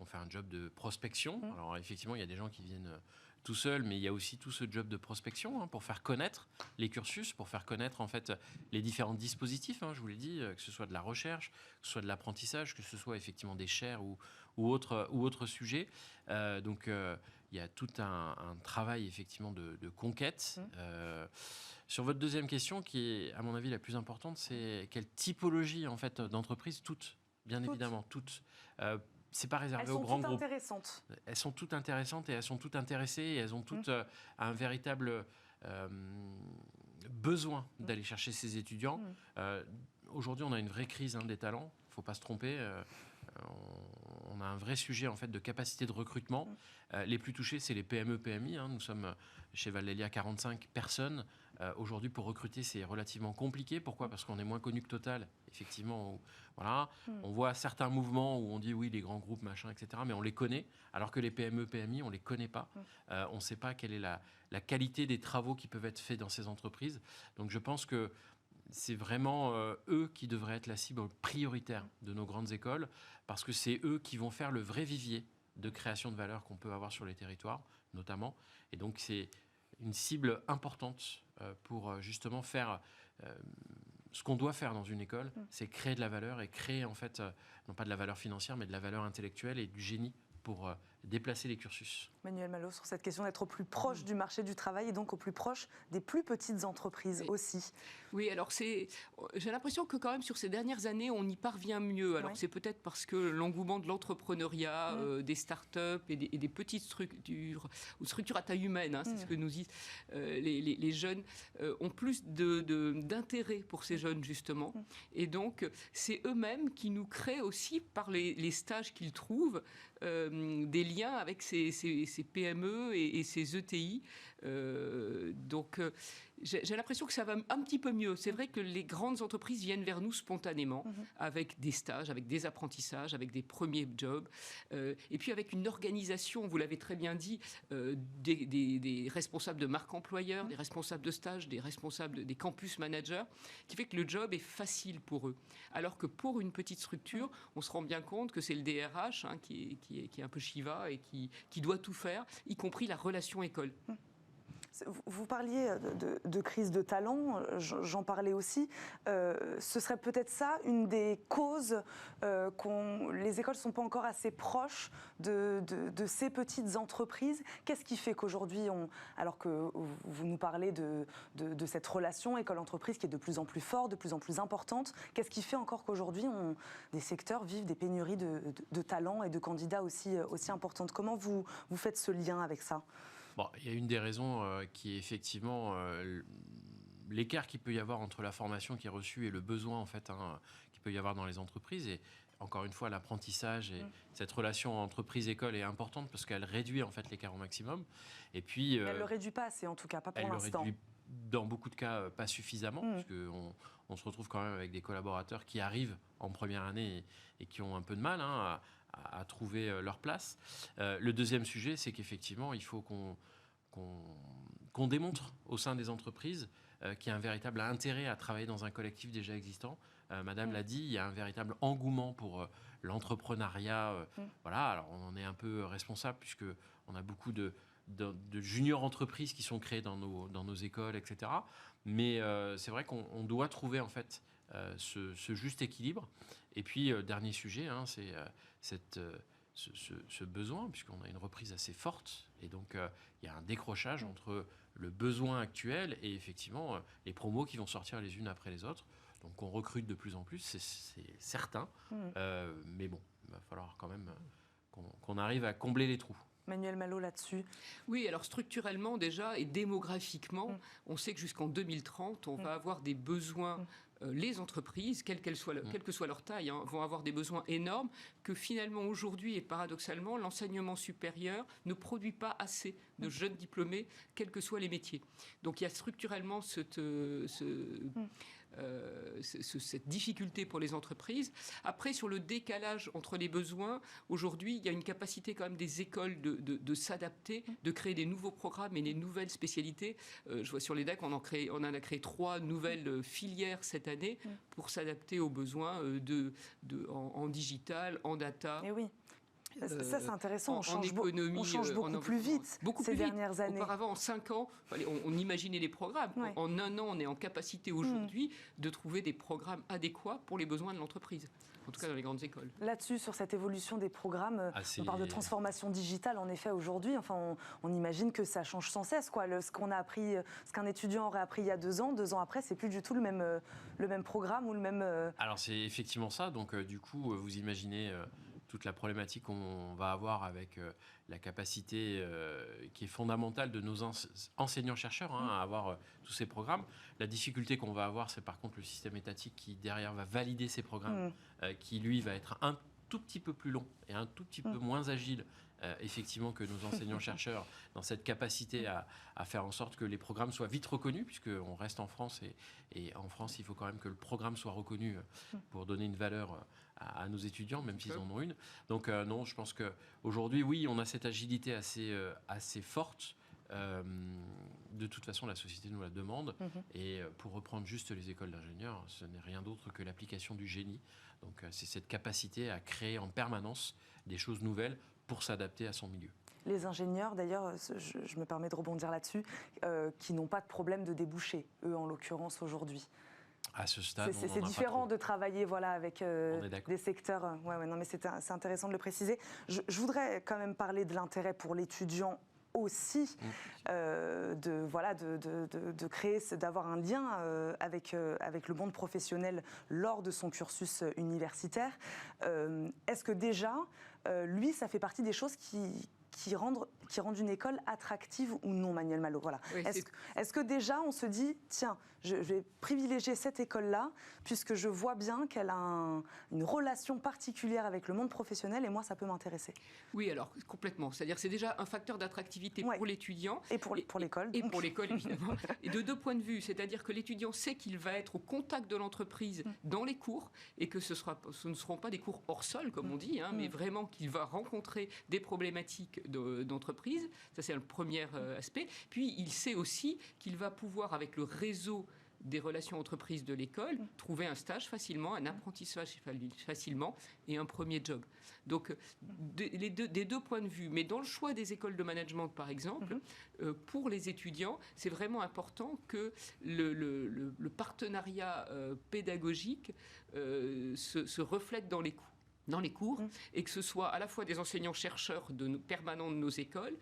On fait un job de prospection. Alors effectivement, il y a des gens qui viennent tout seuls, mais il y a aussi tout ce job de prospection pour faire connaître les cursus, pour faire connaître en fait les différents dispositifs. Je vous l'ai dit, que ce soit de la recherche, que ce soit de l'apprentissage, que ce soit effectivement des chaires ou autres sujets. Donc il y a tout un travail effectivement de conquête. Sur votre deuxième question, qui est à mon avis la plus importante, c'est quelle typologie en fait d'entreprise? Toutes, bien évidemment, toutes. C'est pas réservé aux grands groupes. Elles sont toutes intéressantes et elles sont toutes intéressées et elles ont toutes un véritable besoin d'aller chercher ces étudiants. Aujourd'hui, on a une vraie crise des talents. Il ne faut pas se tromper. On a un vrai sujet en fait de capacité de recrutement. Les plus touchés, c'est les PME, PMI. Nous sommes chez Valdelia 45 personnes. Aujourd'hui, pour recruter, c'est relativement compliqué. Pourquoi? Parce qu'on est moins connu que Total, effectivement. Voilà. On voit certains mouvements où on dit oui, les grands groupes, machin, etc. Mais on les connaît, alors que les PME, PMI, on ne les connaît pas. On ne sait pas quelle est la qualité des travaux qui peuvent être faits dans ces entreprises. Donc je pense que c'est vraiment eux qui devraient être la cible prioritaire de nos grandes écoles, parce que c'est eux qui vont faire le vrai vivier de création de valeur qu'on peut avoir sur les territoires, notamment. Et donc c'est une cible importante pour justement faire ce qu'on doit faire dans une école, c'est créer de la valeur et créer en fait, non pas de la valeur financière, mais de la valeur intellectuelle et du génie pour déplacer les cursus.
Manuel Malo, sur cette question d'être au plus proche du marché du travail et donc au plus proche des plus petites entreprises aussi.
Oui, alors j'ai l'impression que quand même sur ces dernières années, on y parvient mieux. Alors c'est peut-être parce que l'engouement de l'entrepreneuriat, des start-up et des petites structures, ou structures à taille humaine, c'est ce que nous disent les jeunes, ont plus d'intérêt pour ces jeunes justement. Et donc c'est eux-mêmes qui nous créent aussi par les stages qu'ils trouvent des liens avec ces PME et ces ETI. Donc j'ai l'impression que ça va un petit peu mieux. C'est vrai que les grandes entreprises viennent vers nous spontanément, avec des stages, avec des apprentissages, avec des premiers jobs, et puis avec une organisation, vous l'avez très bien dit, des responsables de marque employeur, des responsables de stage, des responsables des campus managers, qui fait que le job est facile pour eux. Alors que pour une petite structure, on se rend bien compte que c'est le DRH qui est un peu Shiva et qui doit tout faire, y compris la relation école.
Vous parliez de crise de talent, j'en parlais aussi. Ce serait peut-être ça, une des causes les écoles ne sont pas encore assez proches de ces petites entreprises. Qu'est-ce qui fait qu'aujourd'hui, alors que vous nous parlez de cette relation école-entreprise qui est de plus en plus forte, de plus en plus importante, qu'est-ce qui fait encore qu'aujourd'hui, des secteurs vivent des pénuries de talents et de candidats aussi importantes? Comment vous faites ce lien avec ça?
Bon, il y a une des raisons qui est effectivement l'écart qu'il peut y avoir entre la formation qui est reçue et le besoin en fait qu'il peut y avoir dans les entreprises. Et encore une fois, l'apprentissage et cette relation entreprise-école est importante parce qu'elle réduit en fait l'écart au maximum. Et puis,
elle ne le réduit pas assez, en tout cas, pas pour l'instant.
Elle le réduit dans beaucoup de cas pas suffisamment, parce qu'on se retrouve quand même avec des collaborateurs qui arrivent en première année et qui ont un peu de mal à trouver leur place. Le deuxième sujet, c'est qu'effectivement, il faut qu'on démontre au sein des entreprises qu'il y a un véritable intérêt à travailler dans un collectif déjà existant. Madame l'a dit, il y a un véritable engouement pour l'entrepreneuriat. Voilà, alors on en est un peu responsable puisqu'on a beaucoup de juniors entreprises qui sont créées dans nos écoles, etc. Mais c'est vrai qu'on doit trouver en fait ce juste équilibre. Et puis, dernier sujet, c'est ce besoin, puisqu'on a une reprise assez forte. Et donc, il y a un décrochage entre le besoin actuel et effectivement les promos qui vont sortir les unes après les autres. Donc, on recrute de plus en plus, c'est certain. Mais bon, il va falloir quand même qu'on arrive à combler les trous.
Manuel Malo là-dessus.
Oui, alors structurellement déjà et démographiquement, on sait que jusqu'en 2030, on va avoir des besoins. Les entreprises, quelle que soit leur taille, vont avoir des besoins énormes que finalement aujourd'hui et paradoxalement, l'enseignement supérieur ne produit pas assez de jeunes diplômés, quels que soient les métiers. Donc il y a structurellement cette difficulté pour les entreprises. Après, sur le décalage entre les besoins, aujourd'hui, il y a une capacité quand même des écoles de s'adapter, de créer des nouveaux programmes et des nouvelles spécialités. Je vois sur les DAC, on en a créé 3 nouvelles filières cette année pour s'adapter aux besoins en digital, en data.
Et oui. Ça, c'est intéressant.
On change beaucoup
plus vite ces dernières années.
Auparavant, en 5 ans, on imaginait les programmes.
Ouais.
En 1 an, on est en capacité aujourd'hui de trouver des programmes adéquats pour les besoins de l'entreprise. En tout cas, dans les grandes écoles.
Là-dessus, sur cette évolution des programmes, on parle de transformation digitale, en effet, aujourd'hui. Enfin, on imagine que ça change sans cesse, quoi. Ce qu'on a appris, ce qu'un étudiant aurait appris il y a 2 ans, 2 ans après, c'est plus du tout le même programme ou le même...
Alors, c'est effectivement ça. Donc, du coup, vous imaginez... toute la problématique qu'on va avoir avec la capacité qui est fondamentale de nos enseignants-chercheurs à avoir tous ces programmes. La difficulté qu'on va avoir, c'est par contre le système étatique qui, derrière, va valider ces programmes, qui, lui, va être un tout petit peu plus long et un tout petit peu moins agile, effectivement, que nos enseignants-chercheurs dans cette capacité à faire en sorte que les programmes soient vite reconnus, puisqu'on reste en France et en France, il faut quand même que le programme soit reconnu pour donner une valeur à nos étudiants, même s'ils en ont une. Donc non, je pense qu'aujourd'hui, oui, on a cette agilité assez forte. De toute façon, la société nous la demande. Et pour reprendre juste les écoles d'ingénieurs, ce n'est rien d'autre que l'application du génie. Donc c'est cette capacité à créer en permanence des choses nouvelles pour s'adapter à son milieu.
Les ingénieurs, d'ailleurs, je me permets de rebondir là-dessus, qui n'ont pas de problème de débouché, eux en l'occurrence aujourd'hui.
À ce stade,
c'est différent de travailler avec des secteurs. Non, mais c'est intéressant de le préciser. Je voudrais quand même parler de l'intérêt pour l'étudiant aussi, de créer, d'avoir un lien avec le monde professionnel lors de son cursus universitaire. Est-ce que déjà, lui, ça fait partie des choses qui rendent une école attractive ou non, Manuel Malo. Voilà. Oui, est-ce que déjà on se dit, tiens, je vais privilégier cette école-là, puisque je vois bien qu'elle a une relation particulière avec le monde professionnel, et moi, ça peut m'intéresser.
Oui, alors, complètement. C'est-à-dire c'est déjà un facteur d'attractivité pour l'étudiant.
Et pour l'école.
Et pour l'école, évidemment. Et de 2 points de vue, c'est-à-dire que l'étudiant sait qu'il va être au contact de l'entreprise dans les cours, et que ce ne seront pas des cours hors sol, comme on dit, mais vraiment qu'il va rencontrer des problématiques d'entreprise. Ça, c'est le premier aspect. Puis, il sait aussi qu'il va pouvoir, avec le réseau des relations entreprises de l'école, trouver un stage facilement, un apprentissage facilement et un premier job. Donc, des 2 points de vue. Mais dans le choix des écoles de management, par exemple, pour les étudiants, c'est vraiment important que le partenariat pédagogique se reflète dans les cours, et que ce soit à la fois des enseignants-chercheurs permanents de nos écoles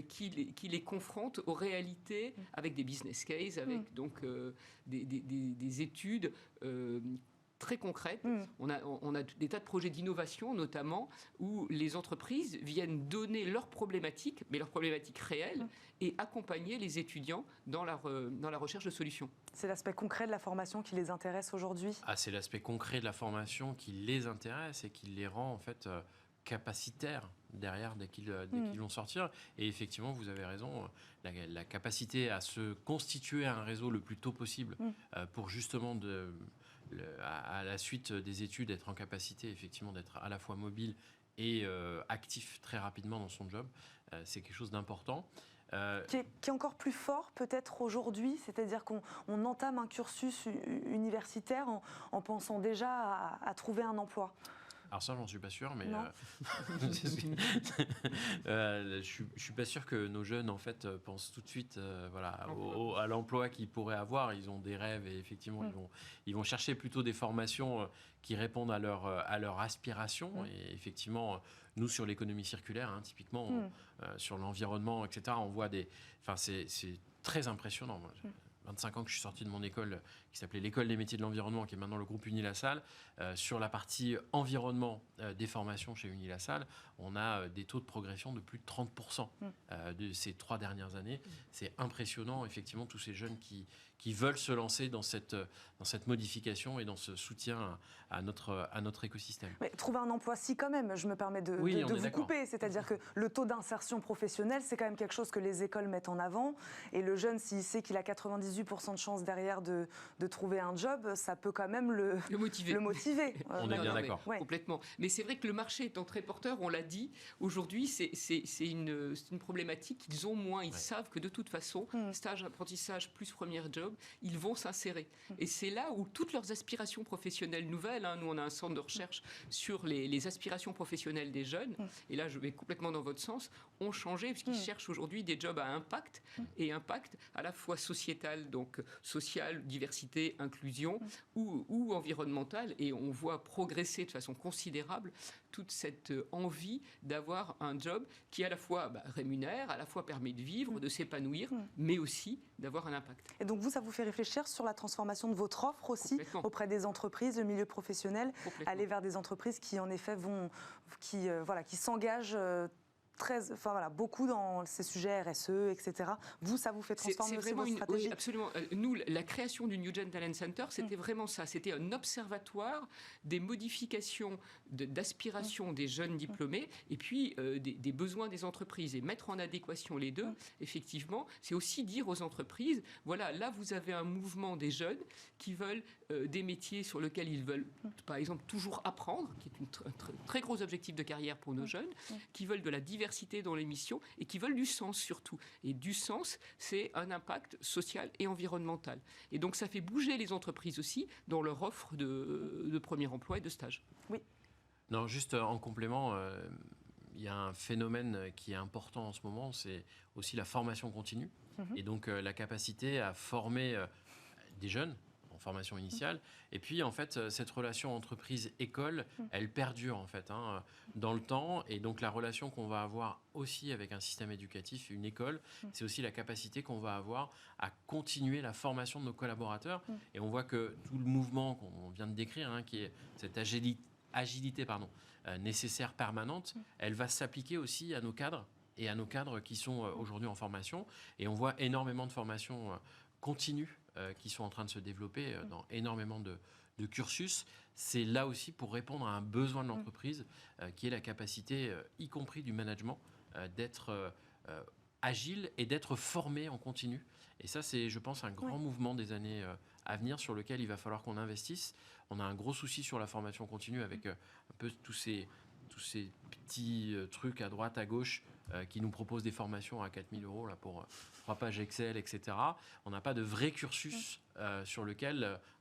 qui les confrontent aux réalités avec des business cases, avec donc des études très concrètes. On a des tas de projets d'innovation, notamment, où les entreprises viennent donner leurs problématiques, mais leurs problématiques réelles, et accompagner les étudiants dans la recherche de solutions.
C'est l'aspect concret de la formation qui les intéresse aujourd'hui ?
C'est l'aspect concret de la formation qui les intéresse et qui les rend, en fait, capacitaires derrière dès qu'ils vont sortir. Et effectivement, vous avez raison, la capacité à se constituer un réseau le plus tôt possible pour justement à la suite des études être en capacité effectivement d'être à la fois mobile et actif très rapidement dans son job, c'est quelque chose d'important.
Qui est encore plus fort peut-être aujourd'hui, c'est-à-dire qu'on entame un cursus universitaire en pensant déjà à trouver un emploi.
Alors ça, j'en suis pas sûr, mais
Non.
je suis pas sûr que nos jeunes en fait pensent tout de suite à l'emploi qu'ils pourraient avoir. Ils ont des rêves et effectivement ils vont chercher plutôt des formations qui répondent à leur aspiration. Et effectivement, nous sur l'économie circulaire, typiquement sur l'environnement, etc. On voit c'est très impressionnant. Moi, 25 ans que je suis sorti de mon école qui s'appelait l'École des métiers de l'environnement, qui est maintenant le groupe Unilassal. Sur la partie environnement des formations chez Unilassal, on a des taux de progression de plus de 30% de ces 3 dernières années. C'est impressionnant, effectivement, tous ces jeunes qui veulent se lancer dans cette modification et dans ce soutien à notre écosystème.
Mais trouver un emploi, si quand même, je me permets de vous couper. C'est-à-dire que le taux d'insertion professionnelle, c'est quand même quelque chose que les écoles mettent en avant. Et le jeune, s'il sait qu'il a 98% de chances derrière de trouver un job, ça peut quand même le motiver.
On est bien d'accord.
Ouais.
Complètement. Mais c'est vrai que le marché étant très porteur, on l'a dit, aujourd'hui, c'est une problématique qu'ils ont moins. Ils savent que de toute façon, stage, apprentissage plus premier job, ils vont s'insérer. Et c'est là où toutes leurs aspirations professionnelles nouvelles, nous on a un centre de recherche sur les aspirations professionnelles des jeunes, et là je vais complètement dans votre sens, ont changé puisqu'ils cherchent aujourd'hui des jobs à impact, et impact à la fois sociétal, donc social, diversité, inclusion, ou environnemental, et on voit progresser de façon considérable toute cette envie d'avoir un job qui à la fois rémunère, à la fois permet de vivre, de s'épanouir, mais aussi d'avoir un impact.
Et donc vous, ça vous fait réfléchir sur la transformation de votre offre aussi auprès des entreprises, le milieu professionnel, aller vers des entreprises qui en effet qui s'engagent beaucoup dans ces sujets RSE, etc. Vous, ça vous fait transformer aussi votre stratégie?
Oui, absolument. Nous, la création du New Gen Talent Center, c'était vraiment ça. C'était un observatoire des modifications d'aspiration des jeunes diplômés et puis des besoins des entreprises. Et mettre en adéquation les deux, effectivement, c'est aussi dire aux entreprises, voilà, là, vous avez un mouvement des jeunes qui veulent des métiers sur lesquels ils veulent, par exemple, toujours apprendre, qui est un très gros objectif de carrière pour nos jeunes, qui veulent de la diversité dans les missions et qui veulent du sens surtout. Et du sens, c'est un impact social et environnemental. Et donc ça fait bouger les entreprises aussi dans leur offre de premier emploi et de stage.
Oui.
Non, juste en complément, il y a un phénomène qui est important en ce moment, c'est aussi la formation continue. Et donc la capacité à former des jeunes en formation initiale. Et puis, en fait, cette relation entreprise-école, elle perdure, en fait, dans le temps. Et donc, la relation qu'on va avoir aussi avec un système éducatif, une école, c'est aussi la capacité qu'on va avoir à continuer la formation de nos collaborateurs. Et on voit que tout le mouvement qu'on vient de décrire, qui est cette agilité nécessaire, permanente, elle va s'appliquer aussi à nos cadres et à nos cadres qui sont aujourd'hui en formation. Et on voit énormément de formations continues qui sont en train de se développer dans énormément de cursus. C'est là aussi pour répondre à un besoin de l'entreprise qui est la capacité, y compris du management, d'être agile et d'être formé en continu. Et ça, c'est, je pense, un grand mouvement des années à venir sur lequel il va falloir qu'on investisse. On a un gros souci sur la formation continue avec un peu tous ces petits trucs à droite, à gauche qui nous proposent des formations à 4 000 € là, pour 3 pages Excel, etc. On n'a pas de vrai cursus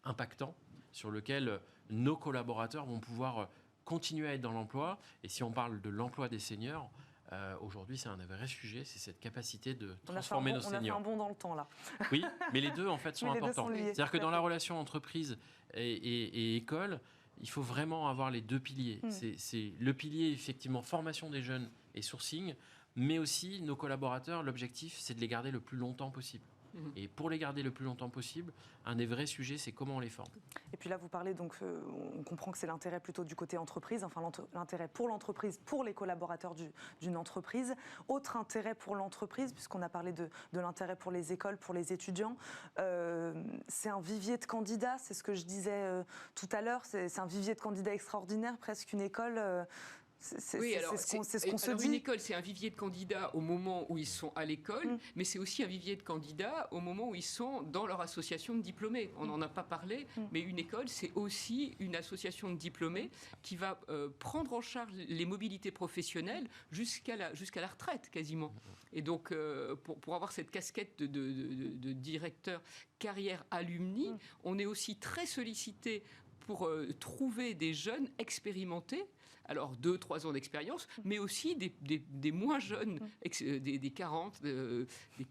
impactant, sur lequel nos collaborateurs vont pouvoir continuer à être dans l'emploi. Et si on parle de l'emploi des seniors, aujourd'hui, c'est un vrai sujet, c'est cette capacité de transformer nos seniors.
On a fait un bond dans le temps, là.
Oui, mais les deux, en fait, sont importants. C'est-à-dire que dans la relation entreprise et école, il faut vraiment avoir les deux piliers. C'est le pilier, effectivement, formation des jeunes et sourcing, mais aussi nos collaborateurs, l'objectif, c'est de les garder le plus longtemps possible. Et pour les garder le plus longtemps possible, un des vrais sujets, c'est comment on les forme.
Et puis là, vous parlez, donc, on comprend que c'est l'intérêt plutôt du côté entreprise, enfin l'intérêt pour l'entreprise, pour les collaborateurs d'une entreprise. Autre intérêt pour l'entreprise, puisqu'on a parlé de l'intérêt pour les écoles, pour les étudiants, c'est un vivier de candidats, c'est ce que je disais tout à l'heure, c'est un vivier de candidats extraordinaire, presque une école... C'est ce qu'on se dit.
Une école, c'est un vivier de candidats au moment où ils sont à l'école, mais c'est aussi un vivier de candidats au moment où ils sont dans leur association de diplômés. On n'en a pas parlé, mais une école, c'est aussi une association de diplômés qui va prendre en charge les mobilités professionnelles jusqu'à la retraite, quasiment. Et donc, pour avoir cette casquette de directeur carrière alumni, on est aussi très sollicité pour trouver des jeunes expérimentés. Alors 2-3 ans d'expérience, mais aussi des moins jeunes, des 40,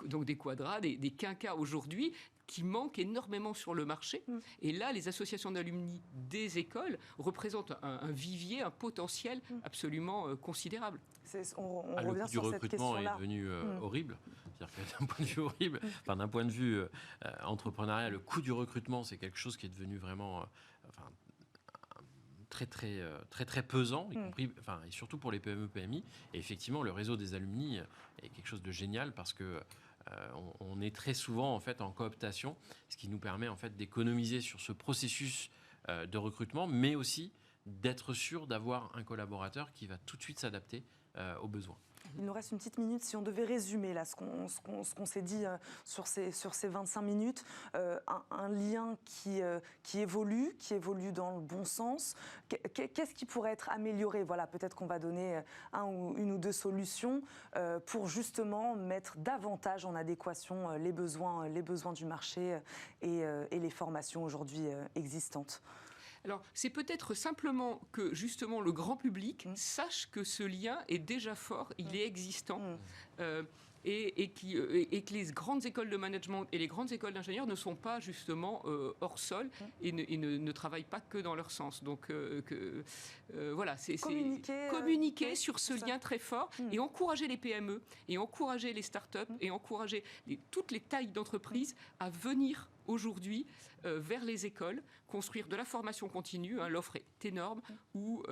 donc des quadras, des quinquas aujourd'hui, qui manquent énormément sur le marché. Et là, les associations d'alumni des écoles représentent un vivier, un potentiel absolument considérable.
On
le
revient
coût du
sur cette
recrutement est
question-là.
devenu horrible. C'est-à-dire que d'un point de vue horrible, enfin, d'un point de vue entrepreneurial, le coût du recrutement, c'est quelque chose qui est devenu vraiment très pesant, y compris, et surtout pour les PME, PMI. Et effectivement, le réseau des alumni est quelque chose de génial parce que on est très souvent en fait en cooptation, ce qui nous permet en fait d'économiser sur ce processus de recrutement, mais aussi d'être sûr d'avoir un collaborateur qui va tout de suite s'adapter aux besoins.
Il nous reste une petite minute. Si on devait résumer là, ce qu'on s'est dit sur ces 25 minutes, un lien qui évolue dans le bon sens, qu'est-ce qui pourrait être amélioré? Voilà, peut-être qu'on va donner une ou deux solutions pour justement mettre davantage en adéquation les besoins du marché et les formations aujourd'hui existantes.
Alors, c'est peut-être simplement que, justement, le grand public sache que ce lien est déjà fort, il est existant, et que les grandes écoles de management et les grandes écoles d'ingénieurs ne sont pas, justement, hors sol et ne travaillent pas que dans leur sens. Donc, voilà, c'est communiquer sur ce lien très fort et encourager les PME, et encourager les startups, et encourager toutes les tailles d'entreprises à venir aujourd'hui vers les écoles, construire de la formation continue, l'offre est énorme, ou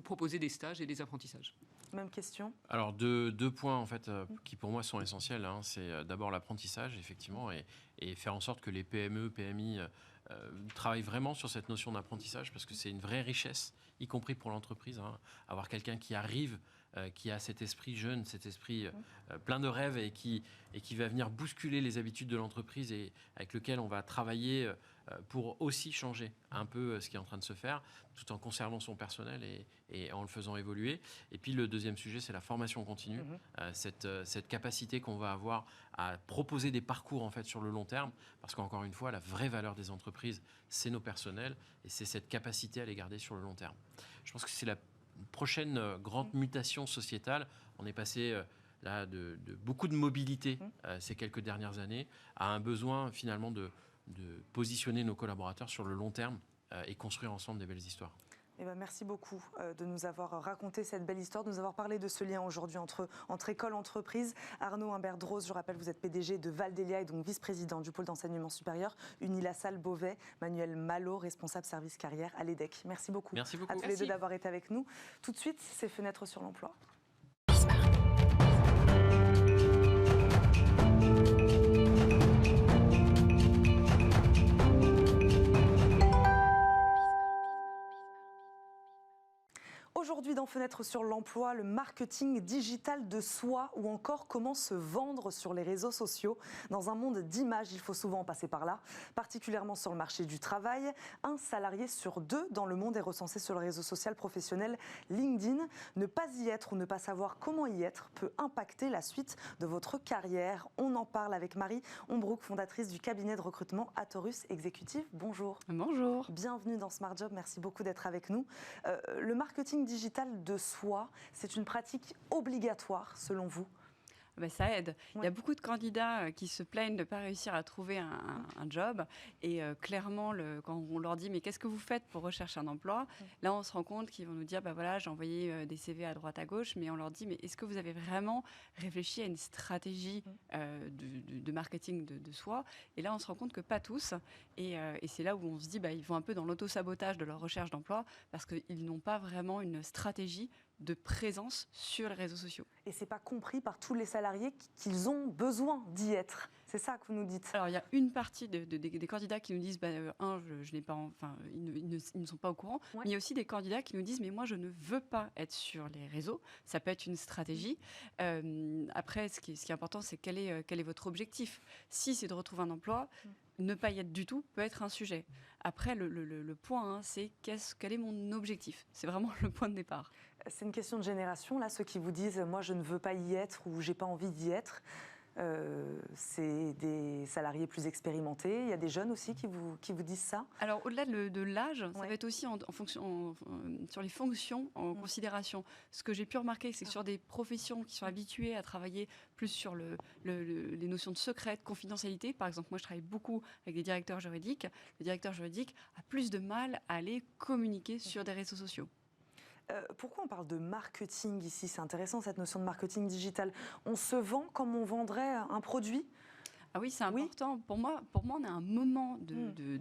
proposer des stages et des apprentissages.
Même question.
Alors deux points en fait qui pour moi sont essentiels. C'est d'abord l'apprentissage effectivement et faire en sorte que les PME, PMI travaillent vraiment sur cette notion d'apprentissage parce que c'est une vraie richesse, y compris pour l'entreprise. Avoir quelqu'un qui arrive, qui a cet esprit jeune, cet esprit plein de rêves et qui va venir bousculer les habitudes de l'entreprise et avec lequel on va travailler pour aussi changer un peu ce qui est en train de se faire, tout en conservant son personnel et en le faisant évoluer. Et puis le deuxième sujet, c'est la formation continue, cette capacité qu'on va avoir à proposer des parcours en fait sur le long terme, parce qu'encore une fois, la vraie valeur des entreprises, c'est nos personnels et c'est cette capacité à les garder sur le long terme. Je pense que c'est la prochaine grande mutation sociétale. On est passé là de beaucoup de mobilité ces quelques dernières années à un besoin finalement de positionner nos collaborateurs sur le long terme et construire ensemble des belles histoires.
Eh ben, merci beaucoup de nous avoir raconté cette belle histoire, de nous avoir parlé de ce lien aujourd'hui entre école et entreprise. Arnaud Imbert-Droz, je rappelle, vous êtes PDG de Valdelia et donc vice-président du pôle d'enseignement supérieur Unilassal Beauvais. Manuel Malo, responsable service carrière à l'EDEC. Merci beaucoup.
Merci beaucoup.
À tous les deux d'avoir été avec nous. Tout de suite, c'est Fenêtres sur l'emploi. Aujourd'hui dans Fenêtres sur l'emploi, le marketing digital de soi ou encore comment se vendre sur les réseaux sociaux. Dans un monde d'images, il faut souvent passer par là, particulièrement sur le marché du travail. Un salarié sur deux dans le monde est recensé sur le réseau social professionnel LinkedIn. Ne pas y être ou ne pas savoir comment y être peut impacter la suite de votre carrière. On en parle avec Marie Ombrook, fondatrice du cabinet de recrutement Atorus Executive. Bonjour.
Bonjour.
Bienvenue dans Smart Job, merci beaucoup d'être avec nous. Le marketing digital de soi, c'est une pratique obligatoire selon vous?
Ça aide.
Ouais.
Il y a beaucoup de candidats qui se plaignent de ne pas réussir à trouver un job. Et clairement, quand on leur dit « mais qu'est-ce que vous faites pour rechercher un emploi ?» Là, on se rend compte qu'ils vont nous dire « voilà, j'ai envoyé des CV à droite à gauche », mais on leur dit « mais est-ce que vous avez vraiment réfléchi à une stratégie de marketing de soi ?» Et là, on se rend compte que pas tous. Et c'est là où on se dit ils vont un peu dans l'auto-sabotage de leur recherche d'emploi parce qu'ils n'ont pas vraiment une stratégie de présence sur les réseaux sociaux.
Et c'est pas compris par tous les salariés qu'ils ont besoin d'y être. C'est ça que vous nous dites.
Alors, il y a une partie des candidats qui nous disent je n'ai pas, ils ne sont pas au courant.
Ouais.
Mais il y a aussi des candidats qui nous disent mais moi je ne veux pas être sur les réseaux. Ça peut être une stratégie. Après, ce qui est important, c'est quel est votre objectif. Si c'est de retrouver un emploi, ne pas y être du tout peut être un sujet. Après, le point, c'est quel est mon objectif. C'est vraiment le point de départ.
C'est une question de génération, là, ceux qui vous disent « moi, je ne veux pas y être » ou « j'ai pas envie d'y être ». C'est des salariés plus expérimentés. Il y a des jeunes aussi qui vous disent ça.
Alors, au-delà de l'âge, ça
Ouais.
va être aussi sur les fonctions en considération. Ce que j'ai pu remarquer, c'est que sur des professions qui sont habituées à travailler plus sur les notions de secret, de confidentialité, par exemple, moi je travaille beaucoup avec des directeurs juridiques. Le directeur juridique a plus de mal à aller communiquer sur des réseaux sociaux.
Pourquoi on parle de marketing ici? C'est intéressant cette notion de marketing digital. On se vend comme on vendrait un produit?
Ah oui, c'est important. Pour moi, on est à un moment de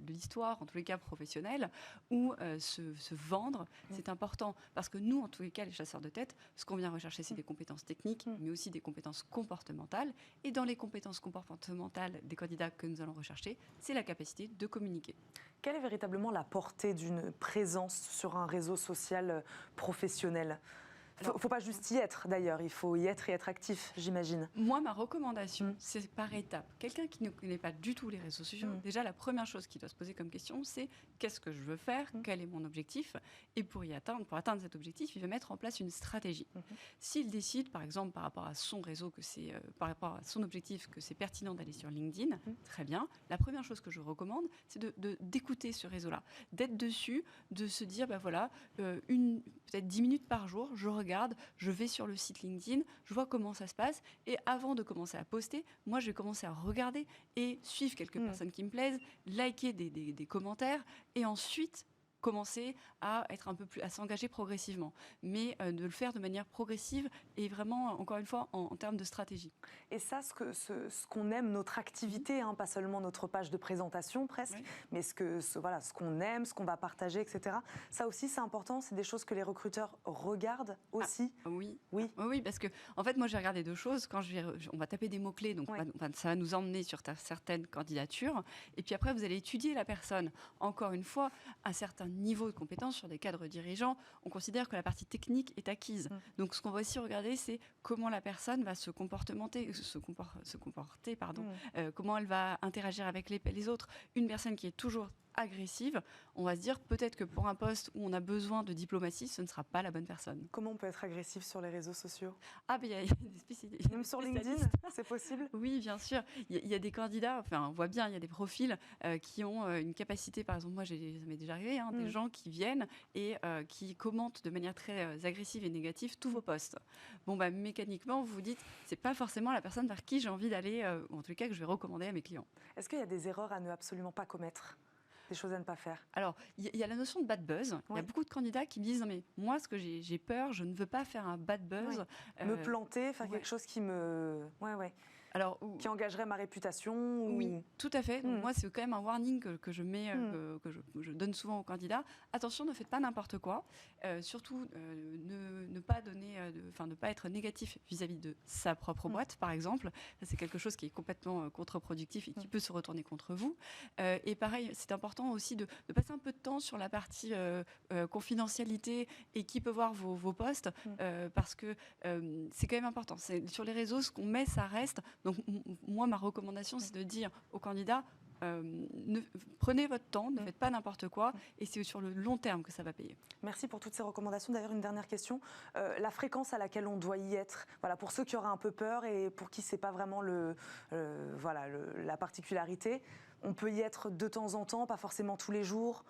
l'histoire, en tous les cas professionnelle, où se vendre, c'est important. Parce que nous, en tous les cas, les chasseurs de tête, ce qu'on vient rechercher, c'est des compétences techniques, mais aussi des compétences comportementales. Et dans les compétences comportementales des candidats que nous allons rechercher, c'est la capacité de communiquer.
Quelle est véritablement la portée d'une présence sur un réseau social professionnel? Il ne faut pas juste y être d'ailleurs, il faut y être et être actif, j'imagine.
Moi, ma recommandation, c'est par étapes. Quelqu'un qui ne connaît pas du tout les réseaux sociaux, déjà la première chose qu'il doit se poser comme question, c'est qu'est-ce que je veux faire, quel est mon objectif, et pour atteindre cet objectif, il va mettre en place une stratégie. S'il décide, par exemple, par rapport à son réseau, par rapport à son objectif, que c'est pertinent d'aller sur LinkedIn, très bien. La première chose que je recommande, c'est d'écouter ce réseau-là, d'être dessus, de se dire, peut-être 10 minutes par jour, je regarde, je vais sur le site LinkedIn, je vois comment ça se passe, et avant de commencer à poster, moi je vais commencer à regarder et suivre quelques personnes qui me plaisent, liker des commentaires, et ensuite commencer à s'engager progressivement, mais de le faire de manière progressive et vraiment, encore une fois, en termes de stratégie.
Et ça, ce qu'on aime, notre activité, pas seulement notre page de présentation presque, mais ce qu'on aime, ce qu'on va partager, etc. Ça aussi, c'est important, c'est des choses que les recruteurs regardent aussi.
Oui, parce que en fait, moi, j'ai regardé deux choses. Quand on va taper des mots-clés, donc ça va nous emmener sur certaines candidatures, et puis après, vous allez étudier la personne. Encore une fois, un certain niveau de compétence sur des cadres dirigeants, on considère que la partie technique est acquise. Donc, ce qu'on va aussi regarder, c'est comment la personne va se comporter, comment elle va interagir avec les autres. Une personne qui est toujours agressive, on va se dire peut-être que pour un poste où on a besoin de diplomatie, ce ne sera pas la bonne personne.
Comment on peut être agressif sur les réseaux sociaux?
Il y a des spécialistes.
Même sur LinkedIn, c'est possible?
Oui, bien sûr. Il y a des candidats, on voit bien, il y a des profils qui ont une capacité, par exemple, ça m'est déjà arrivé, des gens qui viennent et qui commentent de manière très agressive et négative tous vos posts. Mécaniquement, vous vous dites, c'est pas forcément la personne vers qui j'ai envie d'aller, ou en tout cas que je vais recommander à mes clients.
Est-ce qu'il y a des erreurs à ne absolument pas commettre? Des choses à ne pas faire?
Alors, il y a la notion de bad buzz. Il y a beaucoup de candidats qui me disent, non mais moi, ce que j'ai peur, je ne veux pas faire un bad buzz.
Me planter, faire quelque chose qui me... Alors, qui engagerait ma réputation
Oui, tout à fait. Donc moi, c'est quand même un warning que je mets, que je donne souvent aux candidats. Attention, ne faites pas n'importe quoi. Surtout, ne pas être négatif vis-à-vis de sa propre boîte, par exemple. Ça, c'est quelque chose qui est complètement contre-productif et qui peut se retourner contre vous. Et pareil, c'est important aussi de passer un peu de temps sur la partie confidentialité et qui peut voir vos posts, parce que c'est quand même important. Sur les réseaux, ce qu'on met, ça reste. Donc moi, ma recommandation, c'est de dire aux candidats, prenez votre temps, ne faites pas n'importe quoi, et c'est sur le long terme que ça va payer.
Merci pour toutes ces recommandations. D'ailleurs, une dernière question, la fréquence à laquelle on doit y être, pour ceux qui auraient un peu peur et pour qui c'est pas vraiment la particularité, on peut y être de temps en temps, pas forcément tous les jours,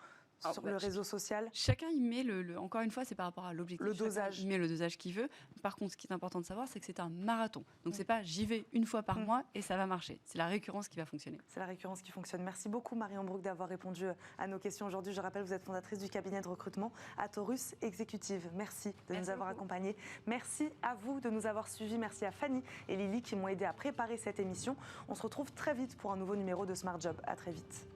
sur le réseau social.
Chacun y met encore une fois, c'est par rapport à l'objectif.
Le dosage.
Il met le dosage qu'il veut. Par contre, ce qui est important de savoir, c'est que c'est un marathon. Donc c'est pas j'y vais une fois par mois et ça va marcher. C'est la récurrence qui va fonctionner.
C'est la récurrence qui fonctionne. Merci beaucoup Marion Brook d'avoir répondu à nos questions aujourd'hui. Je rappelle, vous êtes fondatrice du cabinet de recrutement Atorus Executive. Merci de nous avoir accompagnés. Merci à vous de nous avoir suivis. Merci à Fanny et Lily qui m'ont aidé à préparer cette émission. On se retrouve très vite pour un nouveau numéro de Smart Job. À très vite.